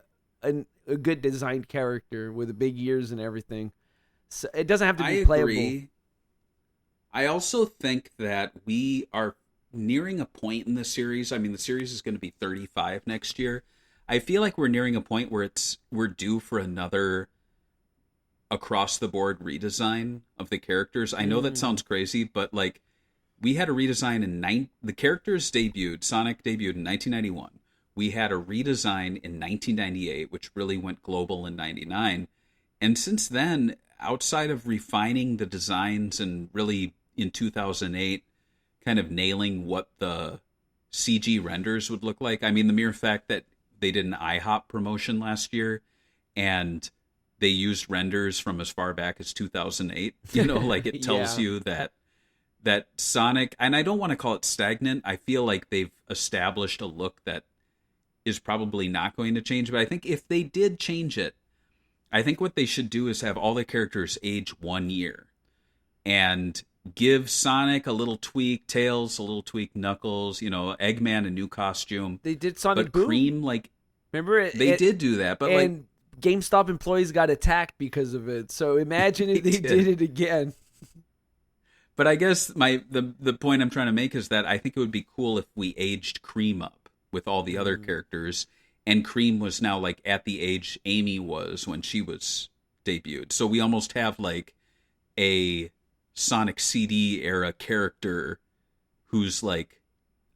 good designed character with the big ears and everything. So it doesn't have to be playable. Agree. I also think that we are nearing a point in the series. I mean, the series is going to be 35 next year. I feel like we're nearing a point where we're due for another across-the-board redesign of the characters. I know that sounds crazy, but like we had a redesign the characters debuted. Sonic debuted in 1991. We had a redesign in 1998, which really went global in 99. And since then, outside of refining the designs and really in 2008 kind of nailing what the CG renders would look like. I mean, the mere fact that they did an IHOP promotion last year and they used renders from as far back as 2008, you know, like it tells you that Sonic, and I don't want to call it stagnant. I feel like they've established a look that is probably not going to change, but I think if they did change it, I think what they should do is have all the characters age 1 year and give Sonic a little tweak, Tails a little tweak, Knuckles, you know, Eggman a new costume. They did Sonic but Boom. Cream, like, remember it? They did do that, but and like GameStop employees got attacked because of it. So imagine if they did it again. But I guess the point I'm trying to make is that I think it would be cool if we aged Cream up with all the other characters. And Cream was now like at the age Amy was when she was debuted. So we almost have like a Sonic CD era character who's like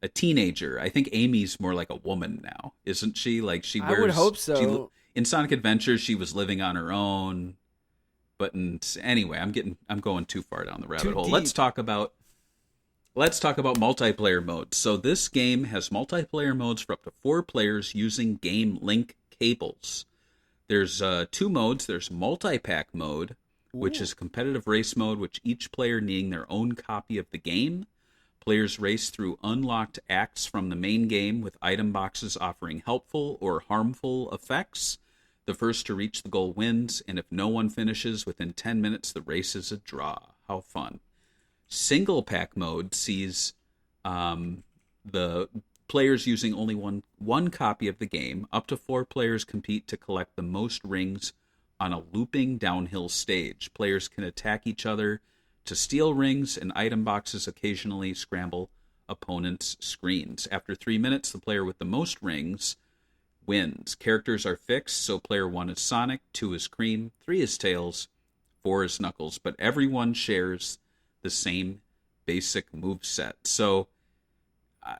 a teenager. I think Amy's more like a woman now, isn't she? Like she wears. I would hope so. In Sonic Adventure, she was living on her own. But anyway, I'm going too far down the rabbit hole. Deep. Let's talk about multiplayer modes. So this game has multiplayer modes for up to 4 players using game link cables. There's 2 modes. There's multi-pack mode, which is competitive race mode, which each player needing their own copy of the game. Players race through unlocked acts from the main game with item boxes offering helpful or harmful effects. The first to reach the goal wins, and if no one finishes within 10 minutes, the race is a draw. How fun. Single pack mode sees the players using only one copy of the game. Up to 4 players compete to collect the most rings on a looping downhill stage. Players can attack each other to steal rings, and item boxes occasionally scramble opponents' screens. After 3 minutes, the player with the most rings wins. Characters are fixed, so player 1 is Sonic, 2 is Cream, 3 is Tails, 4 is Knuckles, but everyone shares the same basic move set. So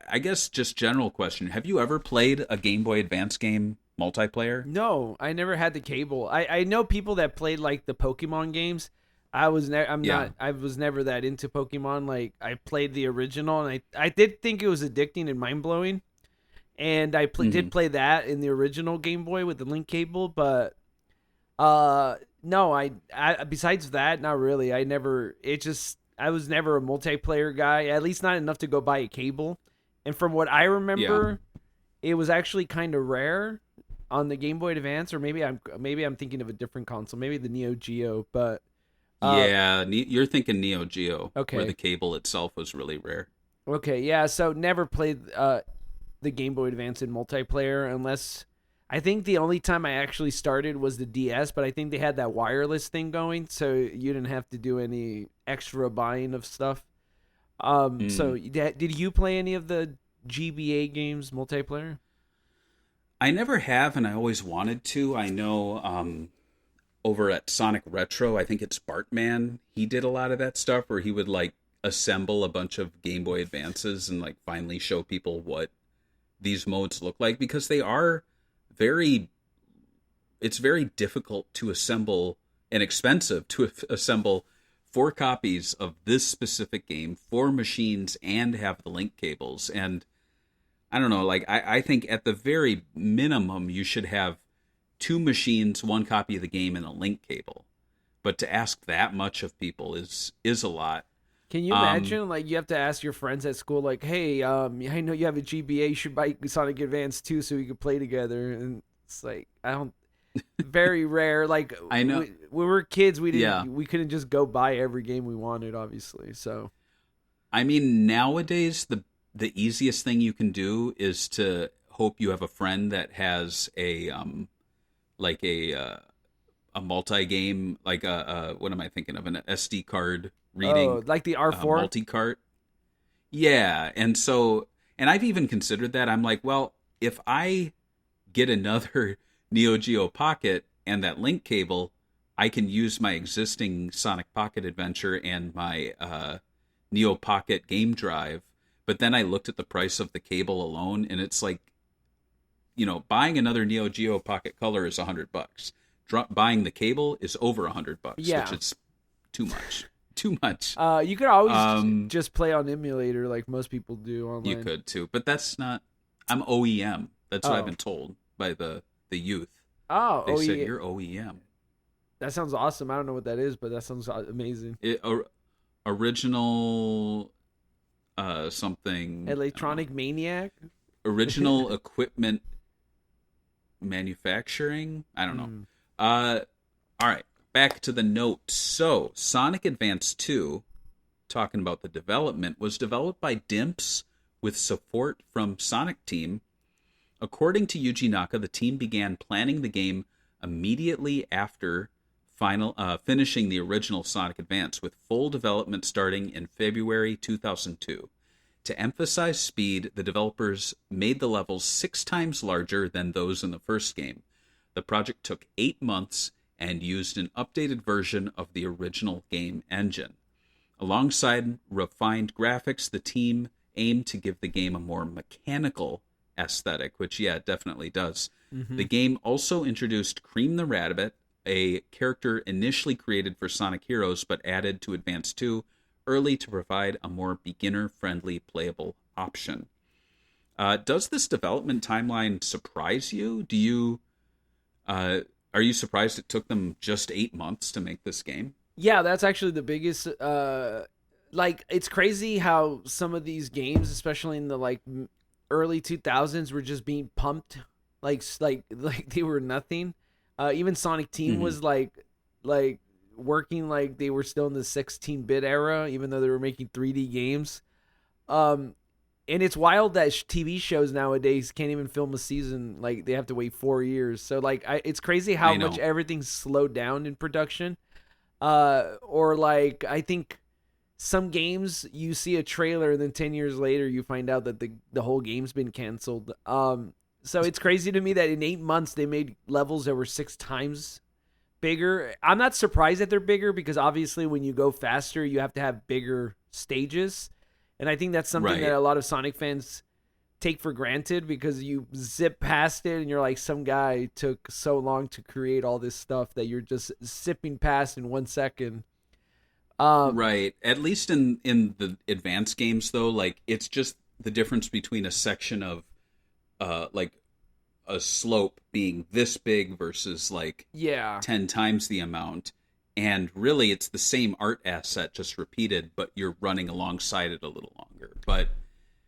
I guess just general question, have you ever played a Game Boy Advance game multiplayer? No, I never had the cable. I know people that played like the Pokemon games. I was never that into Pokemon. Like I played the original and I did think it was addicting and mind-blowing. and I did play that in the original Game Boy with the link cable, but no, I besides that, not really. I was never a multiplayer guy, at least not enough to go buy a cable. And from what I remember, it was actually kind of rare on the Game Boy Advance, or maybe I'm thinking of a different console, maybe the Neo Geo, but you're thinking Neo Geo, okay, where the cable itself was really rare. Okay, yeah, so never played the Game Boy Advance in multiplayer, unless I think the only time I actually started was the DS, but I think they had that wireless thing going, so you didn't have to do any extra buying of stuff. So did you play any of the GBA games multiplayer? I never have, and I always wanted to. I know over at Sonic Retro, I think it's Bartman, he did a lot of that stuff where he would like assemble a bunch of Game Boy Advances and like finally show people what these modes look like, because they are it's very difficult to assemble and expensive to assemble 4 copies of this specific game, 4 machines, and have the link cables. And I don't know, like I think at the very minimum you should have 2 machines, 1 copy of the game, and a link cable. But to ask that much of people is a lot. Can you imagine, like, you have to ask your friends at school, like, hey, I know you have a GBA, you should buy Sonic Advance 2 so we could play together. And it's like, very rare. Like, I know. When we were kids, we couldn't just go buy every game we wanted, obviously. So, I mean, nowadays, the easiest thing you can do is to hope you have a friend that has a multi-game, like what am I thinking of? An SD card reading, like the R4 multi-cart. Yeah, and I've even considered that. I'm like, well, if I get another Neo Geo Pocket and that link cable, I can use my existing Sonic Pocket Adventure and my Neo Pocket game drive. But then I looked at the price of the cable alone, and it's like, buying another Neo Geo Pocket Color is $100. Buying the cable is over $100, which is too much. Too much. You could always just play on emulator like most people do online. You could too, but that's not. I'm OEM. That's what I've been told by the youth. Oh, they said you're OEM. That sounds awesome. I don't know what that is, but that sounds amazing. Original, something. Electronic Maniac. Original equipment manufacturing. I don't know. All right. Back to the notes. So, Sonic Advance 2, talking about the development, was developed by Dimps with support from Sonic Team. According to Yuji Naka, the team began planning the game immediately after finishing the original Sonic Advance, with full development starting in February 2002. To emphasize speed, the developers made the levels 6 times larger than those in the first game. The project took 8 months and used an updated version of the original game engine. Alongside refined graphics, the team aimed to give the game a more mechanical aesthetic, which, it definitely does. Mm-hmm. The game also introduced Cream the Rabbit, a character initially created for Sonic Heroes but added to Advance 2 early to provide a more beginner-friendly playable option. Does this development timeline surprise you? Are you surprised it took them just 8 months to make this game? Yeah, that's actually the biggest. It's crazy how some of these games, especially in the early 2000s, were just being pumped like they were nothing. Even Sonic Team was like working like they were still in the 16-bit era, even though they were making 3D games. And it's wild that TV shows nowadays can't even film a season. Like, they have to wait 4 years. So, it's crazy how much everything's slowed down in production. I think some games, you see a trailer, and then 10 years later, you find out that the whole game's been canceled. So it's crazy to me that in 8 months, they made levels that were 6 times bigger. I'm not surprised that they're bigger, because obviously when you go faster, you have to have bigger stages. And I think that's something that a lot of Sonic fans take for granted, because you zip past it and you're like, some guy took so long to create all this stuff that you're just zipping past in 1 second. Right. At least in the advanced games, though, it's just the difference between a section of like a slope being this big versus like Yeah. 10 times the amount. And really, it's the same art asset, just repeated, but you're running alongside it a little longer. But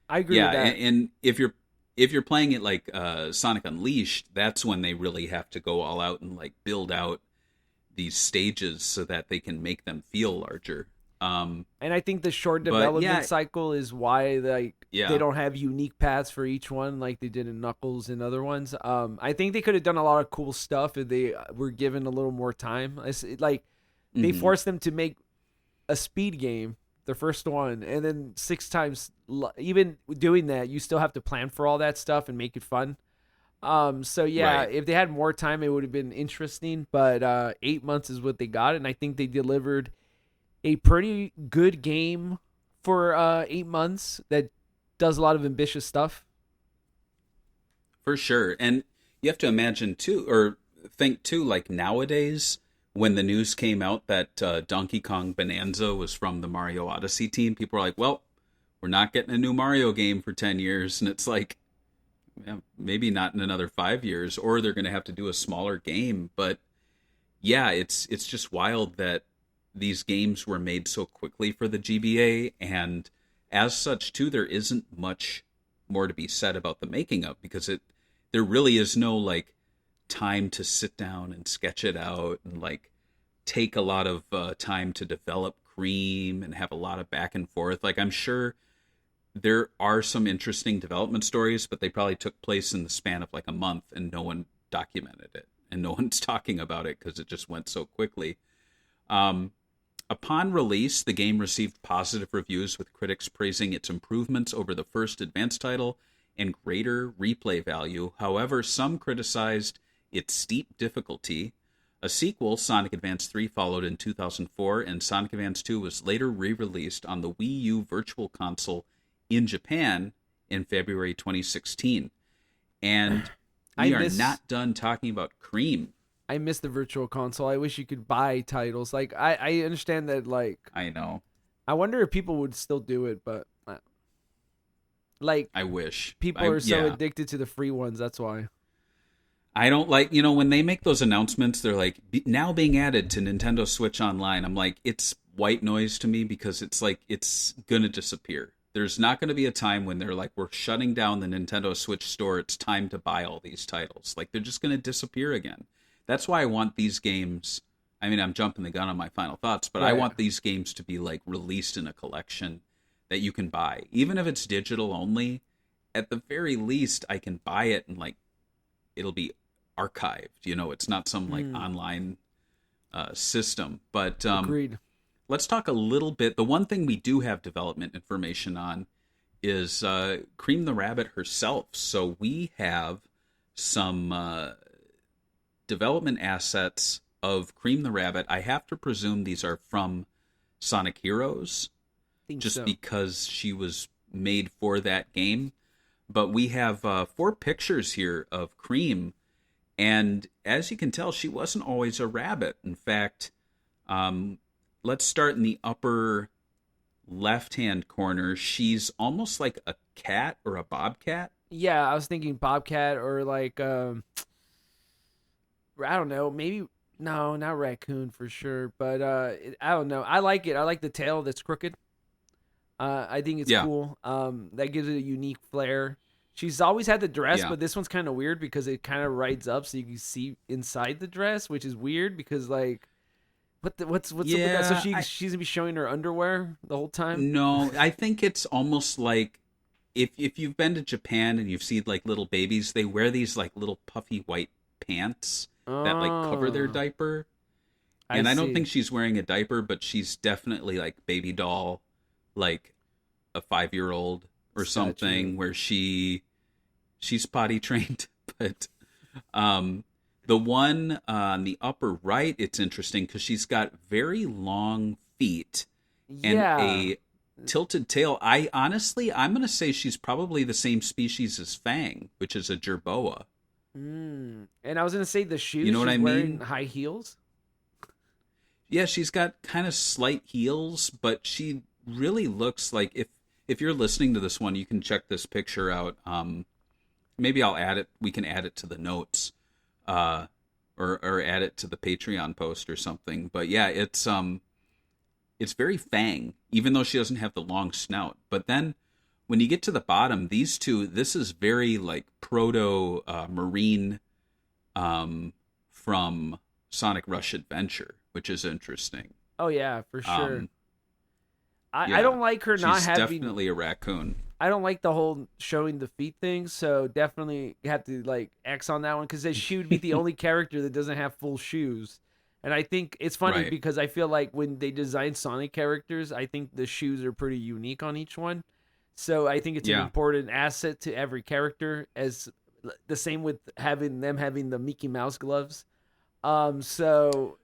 I agree yeah, with that. and if you're playing it like Sonic Unleashed, that's when they really have to go all out and like build out these stages so that they can make them feel larger. And I think the short but, development yeah. cycle is why they Yeah. don't have unique paths for each one like they did in Knuckles and other ones. I think they could have done a lot of cool stuff if they were given a little more time. They Mhm. forced them to make a speed game, the first one, and then 6 times. Even doing that, you still have to plan for all that stuff and make it fun. So yeah, Right. if they had more time, it would have been interesting. But 8 months is what they got, and I think they delivered a pretty good game for 8 months that does a lot of ambitious stuff. For sure. And you have to imagine too, or think too, like nowadays, when the news came out that Donkey Kong Bonanza was from the Mario Odyssey team, people were like, well, we're not getting a new Mario game for 10 years. And it's like, yeah, maybe not in another 5 years, or they're going to have to do a smaller game. But yeah, it's just wild that these games were made so quickly for the GBA. And as such, too, there isn't much more to be said about the making of, because there really is no like time to sit down and sketch it out and like take a lot of time to develop Cream and have a lot of back and forth. Like, I'm sure there are some interesting development stories, but they probably took place in the span of like a month and no one documented it and no one's talking about it because it just went so quickly. Upon release, the game received positive reviews, with critics praising its improvements over the first advanced title and greater replay value. However, some criticized its steep difficulty. A sequel, Sonic Advance 3, followed in 2004, and Sonic Advance 2 was later re-released on the Wii U Virtual Console in Japan in February 2016. And we are not done talking about Cream. I miss the Virtual Console. I wish you could buy titles. Like, I understand that, like... I know. I wonder if people would still do it, but... like... I wish. People are so addicted to the free ones, that's why. I don't like, when they make those announcements, they're like, now being added to Nintendo Switch Online. I'm like, it's white noise to me, because it's like, it's going to disappear. There's not going to be a time when they're like, we're shutting down the Nintendo Switch store. It's time to buy all these titles. Like, they're just going to disappear again. That's why I want these games. I mean, I'm jumping the gun on my final thoughts, but right. I want these games to be like released in a collection that you can buy. Even if it's digital only, at the very least, I can buy it and like, it'll be archived. It's not some like online system. But Agreed. Let's talk a little bit. The one thing we do have development information on is Cream the Rabbit herself. So we have some development assets of Cream the Rabbit. I have to presume these are from Sonic Heroes, because she was made for that game. But we have 4 pictures here of Cream, and as you can tell, she wasn't always a rabbit. In fact, let's start in the upper left-hand corner. She's almost like a cat or a bobcat. Yeah, I was thinking bobcat or like, I don't know, maybe, no, not raccoon for sure, but I don't know. I like it. I like the tail that's crooked. I think it's cool. That gives it a unique flair. She's always had the dress, but this one's kind of weird because it kind of rides up so you can see inside the dress, which is weird because like, what's up with that? So she's gonna be showing her underwear the whole time? No, I think it's almost like if you've been to Japan and you've seen like little babies, they wear these like little puffy white pants that like cover their diaper. And I don't think she's wearing a diaper, but she's definitely like baby doll, like a 5-year-old or something, where she's potty trained. But the one on the upper right, it's interesting because she's got very long feet and a tilted tail. I'm going to say she's probably the same species as Fang, which is a jerboa. And I was going to say the shoes. You know what I mean? Wearing high heels. Yeah, she's got kind of slight heels, but she really looks like, if you're listening to this one, you can check this picture out. maybe I'll add it. We can add it to the notes, or add it to the Patreon post or something. But yeah, it's very Fang, even though she doesn't have the long snout. But then when you get to the bottom, these two, this is very like proto marine from Sonic Rush Adventure, which is interesting. Oh yeah, for sure. Yeah, I don't like her not she's having. definitely a raccoon. I don't like the whole showing the feet thing, so definitely have to like X on that one because she would be the only character that doesn't have full shoes. And I think it's funny Right. because I feel like when they design Sonic characters, I think the shoes are pretty unique on each one. So I think it's an Yeah. important asset to every character, as the same with having the Mickey Mouse gloves. So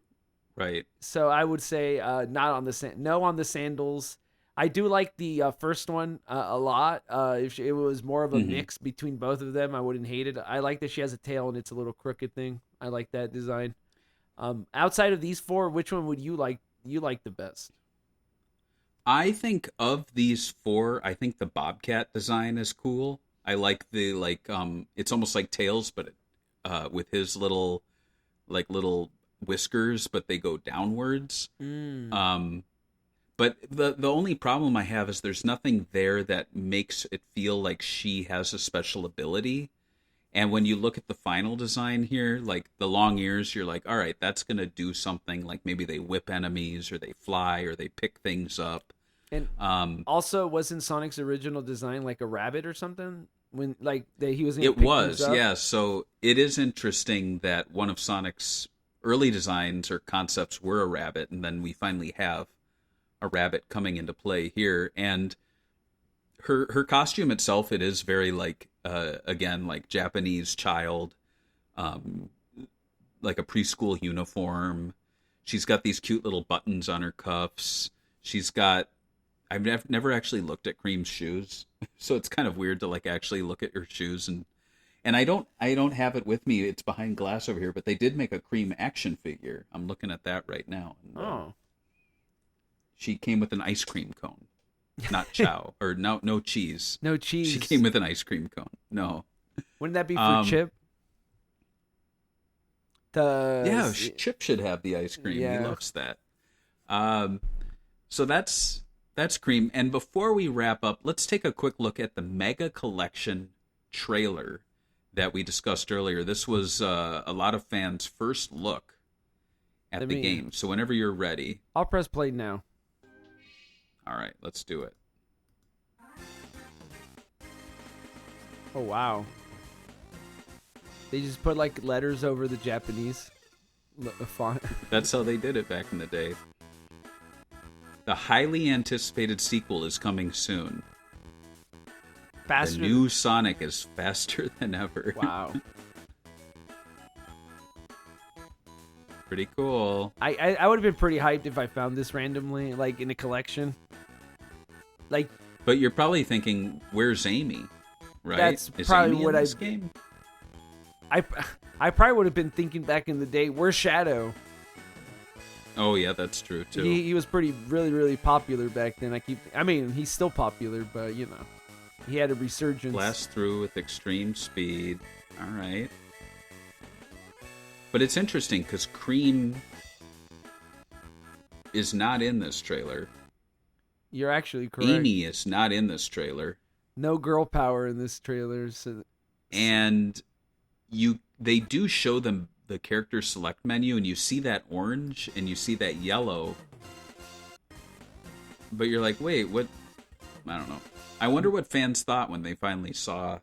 Right. I would say not on the no on the sandals. I do like the first one a lot. If it was more of a mix between both of them, I wouldn't hate it. I like that she has a tail and it's a little crooked thing. I like that design. Outside of these four, which one would you like the best? I think of these four, I think the Bobcat design is cool. I like the it's almost like Tails, but with his little whiskers, but they go downwards. But the only problem I have is there's nothing there that makes it feel like she has a special ability. And when you look at the final design here, like the long ears, you're like, all right, that's going to do something, like maybe they whip enemies or they fly or they pick things up. And also, wasn't Sonic's original design like a rabbit or something? When he was It was, yeah. So it is interesting that one of Sonic's early designs or concepts were a rabbit, and then we finally have a rabbit coming into play here. And her costume itself, it is very like again, like Japanese child, like a preschool uniform. She's got these cute little buttons on her cuffs. She's got, I've never actually looked at Cream's shoes, so it's kind of weird to like actually look at her shoes, and I don't have it with me. It's behind glass over here, but they did make a Cream action figure. I'm looking at that right now. And, she came with an ice cream cone. Not chow or no cheese. No cheese. She came with an ice cream cone. No. Wouldn't that be for Chip? Yeah, Chip should have the ice cream. Yeah. He loves that. So that's Cream. And before we wrap up, let's take a quick look at the Mega Collection trailer that we discussed earlier. This was a lot of fans' first look at the game. So whenever you're ready, I'll press play now. All right, let's do it. Oh, wow. They just put like letters over the Japanese font. That's how they did it back in the day. The highly anticipated sequel is coming soon. Faster. The new Sonic is faster than ever. Wow. Pretty cool. I would have been pretty hyped if I found this randomly, like in a collection. But you're probably thinking, "Where's Amy?" Right? That's is probably Amy what in this game? I probably would have been thinking back in the day, "Where's Shadow?" Oh yeah, that's true too. He was really popular back then. I mean, he's still popular, but you know, he had a resurgence. Blast through with extreme speed. All right. But it's interesting because Cream is not in this trailer. You're actually correct. Amy is not in this trailer. No girl power in this trailer. So... And they do show them the character select menu, and you see that orange and you see that yellow. But you're like, wait, what? I don't know. I wonder what fans thought when they finally saw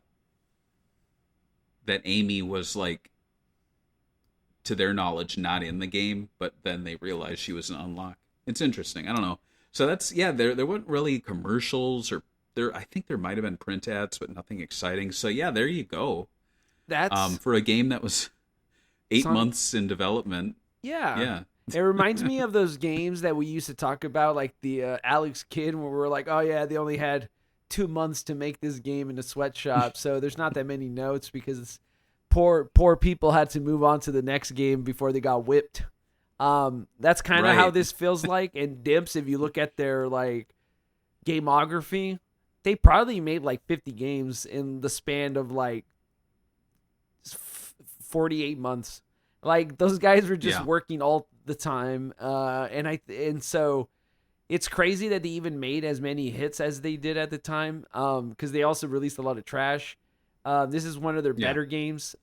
that Amy was like, to their knowledge, not in the game, but then they realized she was an unlock. It's interesting. I don't know. So that's, yeah, there weren't really commercials or I think there might have been print ads, but nothing exciting. So yeah, there you go. That's for a game that was 8 months in development. Yeah. Yeah. It reminds me of those games that we used to talk about, like the Alex Kidd, where we're like, oh yeah, they only had 2 months to make this game in a sweatshop, so there's not that many notes because poor people had to move on to the next game before they got whipped. That's kind of how this feels like. And Dimps, if you look at their like gameography, they probably made like 50 games in the span of like 48 months. Like those guys were just Yeah. working all the time, and so it's crazy that they even made as many hits as they did at the time, because they also released a lot of trash. This is one of their better games.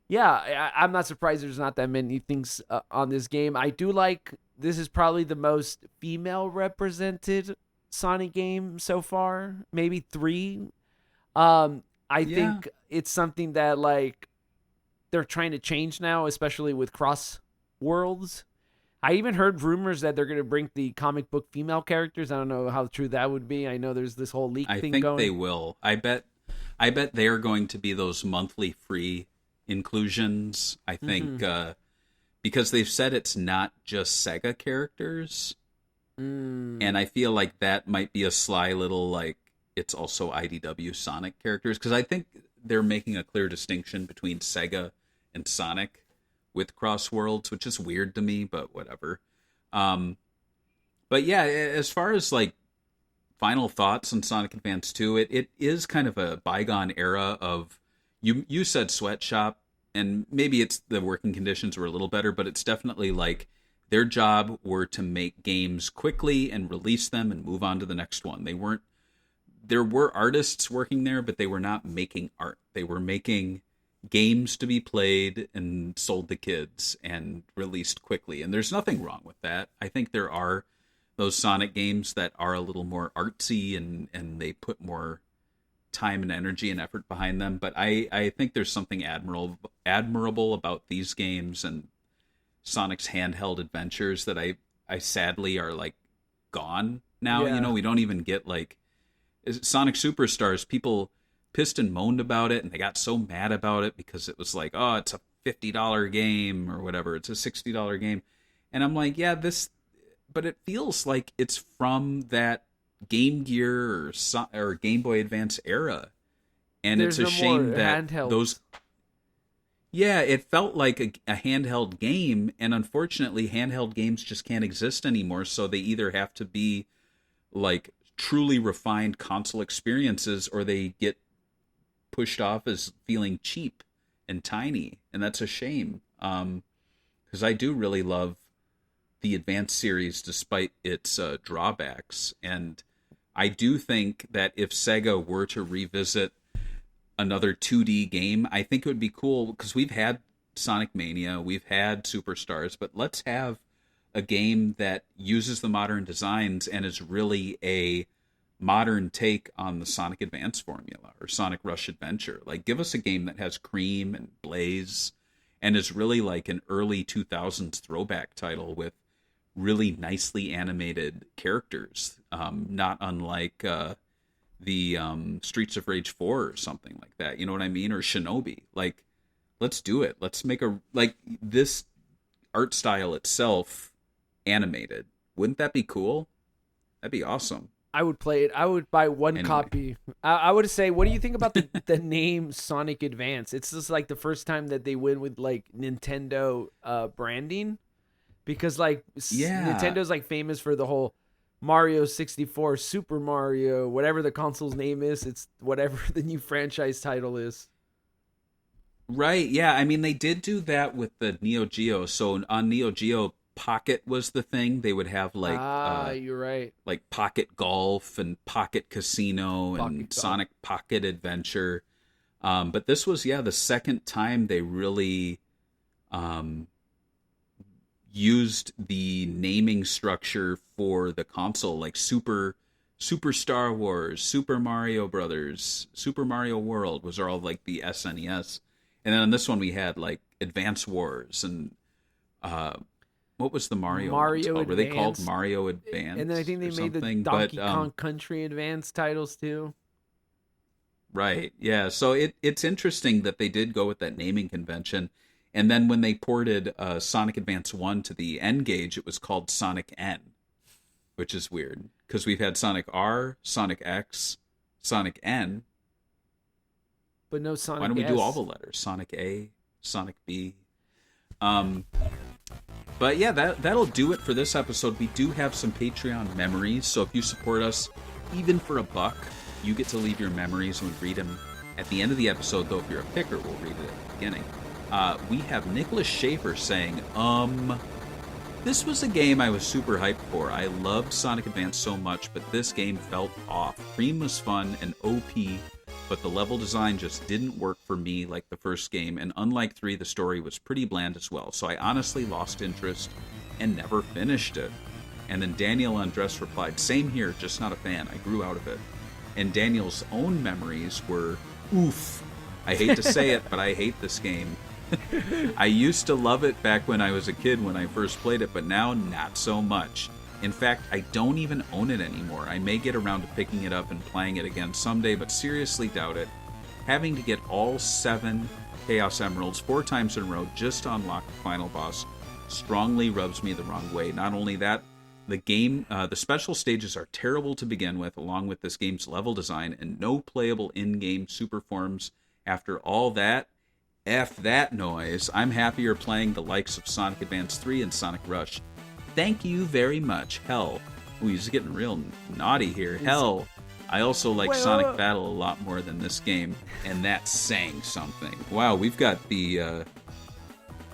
Yeah, I'm not surprised there's not that many things on this game. I do like this is probably the most female represented Sonic game so far, maybe 3. I think it's something that like they're trying to change now, especially with cross worlds. I even heard rumors that they're going to bring the comic book female characters. I don't know how true that would be. I know there's this whole leak thing going. I think they will. I bet they're going to be those monthly free inclusions. I think because they've said it's not just Sega characters. And I feel like that might be a sly little, like, it's also IDW Sonic characters. Because I think they're making a clear distinction between Sega and Sonic with Cross Worlds, which is weird to me, but whatever. But yeah, as far as, like, final thoughts on Sonic Advance 2, it is kind of a bygone era of, you said sweatshop, and maybe it's the working conditions were a little better, but it's definitely like, their job were to make games quickly and release them and move on to the next one. There were artists working there, but they were not making art. They were making games to be played and sold to kids and released quickly. And there's nothing wrong with that. I think there are those Sonic games that are a little more artsy and they put more time and energy and effort behind them. But I think there's something admirable about these games and Sonic's handheld adventures that I sadly are like gone now. Yeah. You know, we don't even get like Sonic Superstars. People pissed and moaned about it, and they got so mad about it because it was like, oh, it's a $50 game or whatever. It's a $60 game, and I'm like, yeah, but it feels like it's from that Game Gear or Game Boy Advance era, and There's it's a no shame more that handhelds. those. Yeah, it felt like a handheld game, and unfortunately, handheld games just can't exist anymore, so they either have to be, like, truly refined console experiences, or they get pushed off as feeling cheap and tiny, and that's a shame, because I do really love the Advance series, despite its drawbacks, and I do think that if Sega were to revisit another 2D game, I think it would be cool, because we've had Sonic Mania, we've had Superstars, but let's have a game that uses the modern designs and is really a modern take on the Sonic Advance formula or Sonic Rush Adventure. Like, give us a game that has Cream and Blaze and is really like an early 2000s throwback title with really nicely animated characters, not unlike the Streets of Rage 4 or something like that, you know what I mean? Or Shinobi. Like, let's do it. Let's make this art style itself animated. Wouldn't that be cool? That'd be awesome. I would play it. I would buy one Anyway. copy. I would say, what do you think about the name Sonic Advance? It's just like the first time that they went with like Nintendo branding, because like Nintendo's like famous for the whole Mario 64, Super Mario, whatever the console's name is, it's whatever the new franchise title is. Right, yeah. I mean, they did do that with the Neo Geo. So on Neo Geo, Pocket was the thing. They would have like you're right, like Pocket Golf and Pocket Casino and Pocket Golf. Sonic Pocket Adventure. But this was the second time they really used the naming structure for the console, like Super Star Wars, Super Mario Brothers, Super Mario World was all like the SNES. And then on this one we had like Advance Wars and what was the Mario ones called? Were they called Mario Advance? And then I think they made the Donkey Kong Country Advance titles too. Right, yeah. So it's interesting that they did go with that naming convention. And then when they ported Sonic Advance 1 to the N-Gage, it was called Sonic N, which is weird. Because we've had Sonic R, Sonic X, Sonic N. But no Sonic S. Why don't we do all the letters? Sonic A, Sonic B. But yeah, that'll do it for this episode. We do have some Patreon memories, so if you support us, even for $1, you get to leave your memories and we read them At the end of the episode, though, if you're a picker, we'll read it at the beginning. We have Nicholas Schaefer saying, this was a game I was super hyped for. I loved Sonic Advance so much, but this game felt off. Cream was fun and OP, but the level design just didn't work for me like the first game, and unlike 3, the story was pretty bland as well, so I honestly lost interest and never finished it. And then Daniel Andres replied, same here, just not a fan. I grew out of it. And Daniel's own memories were, oof. I hate to say it, but I hate this game. I used to love it back when I was a kid when I first played it, but now not so much. In fact, I don't even own it anymore. I may get around to picking it up and playing it again someday, but seriously doubt it. Having to get all 7 Chaos Emeralds 4 times in a row just to unlock the final boss strongly rubs me the wrong way. Not only that, the special stages are terrible to begin with, along with this game's level design, and no playable in-game super forms. After all that, F that noise. I'm happier playing the likes of Sonic Advance 3 and Sonic Rush. Thank you very much. Hell. Ooh, he's getting real naughty here. Hell. I also like Sonic Battle a lot more than this game, and that's saying something. Wow, we've got the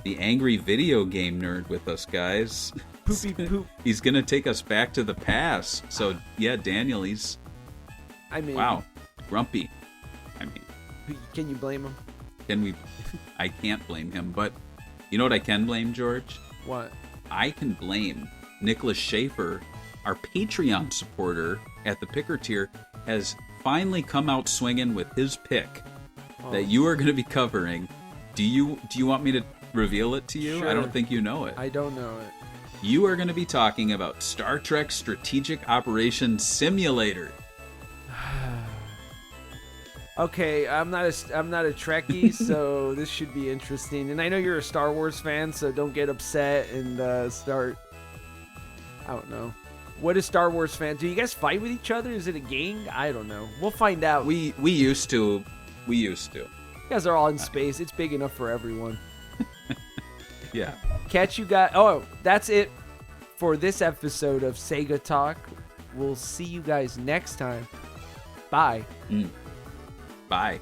angry video game nerd with us, guys. Poopy poop. He's gonna take us back to the past. So yeah, Daniel, wow, grumpy. I mean, can you blame him? Can we? I can't blame him, but you know what I can blame, George? What? I can blame Nicholas Schaefer, our Patreon supporter at the picker tier, has finally come out swinging with his pick that you are going to be covering. Do you want me to reveal it to you? Sure. I don't think you know it. I don't know it. You are going to be talking about Star Trek Strategic Operations Simulator. Okay, I'm not a Trekkie, so this should be interesting. And I know you're a Star Wars fan, so don't get upset and start. I don't know. What is Star Wars fans? Do you guys fight with each other? Is it a gang? I don't know. We'll find out. We used to. You guys are all in space. It's big enough for everyone. Yeah. Catch you guys. Oh, that's it for this episode of Sega Talk. We'll see you guys next time. Bye. Bye.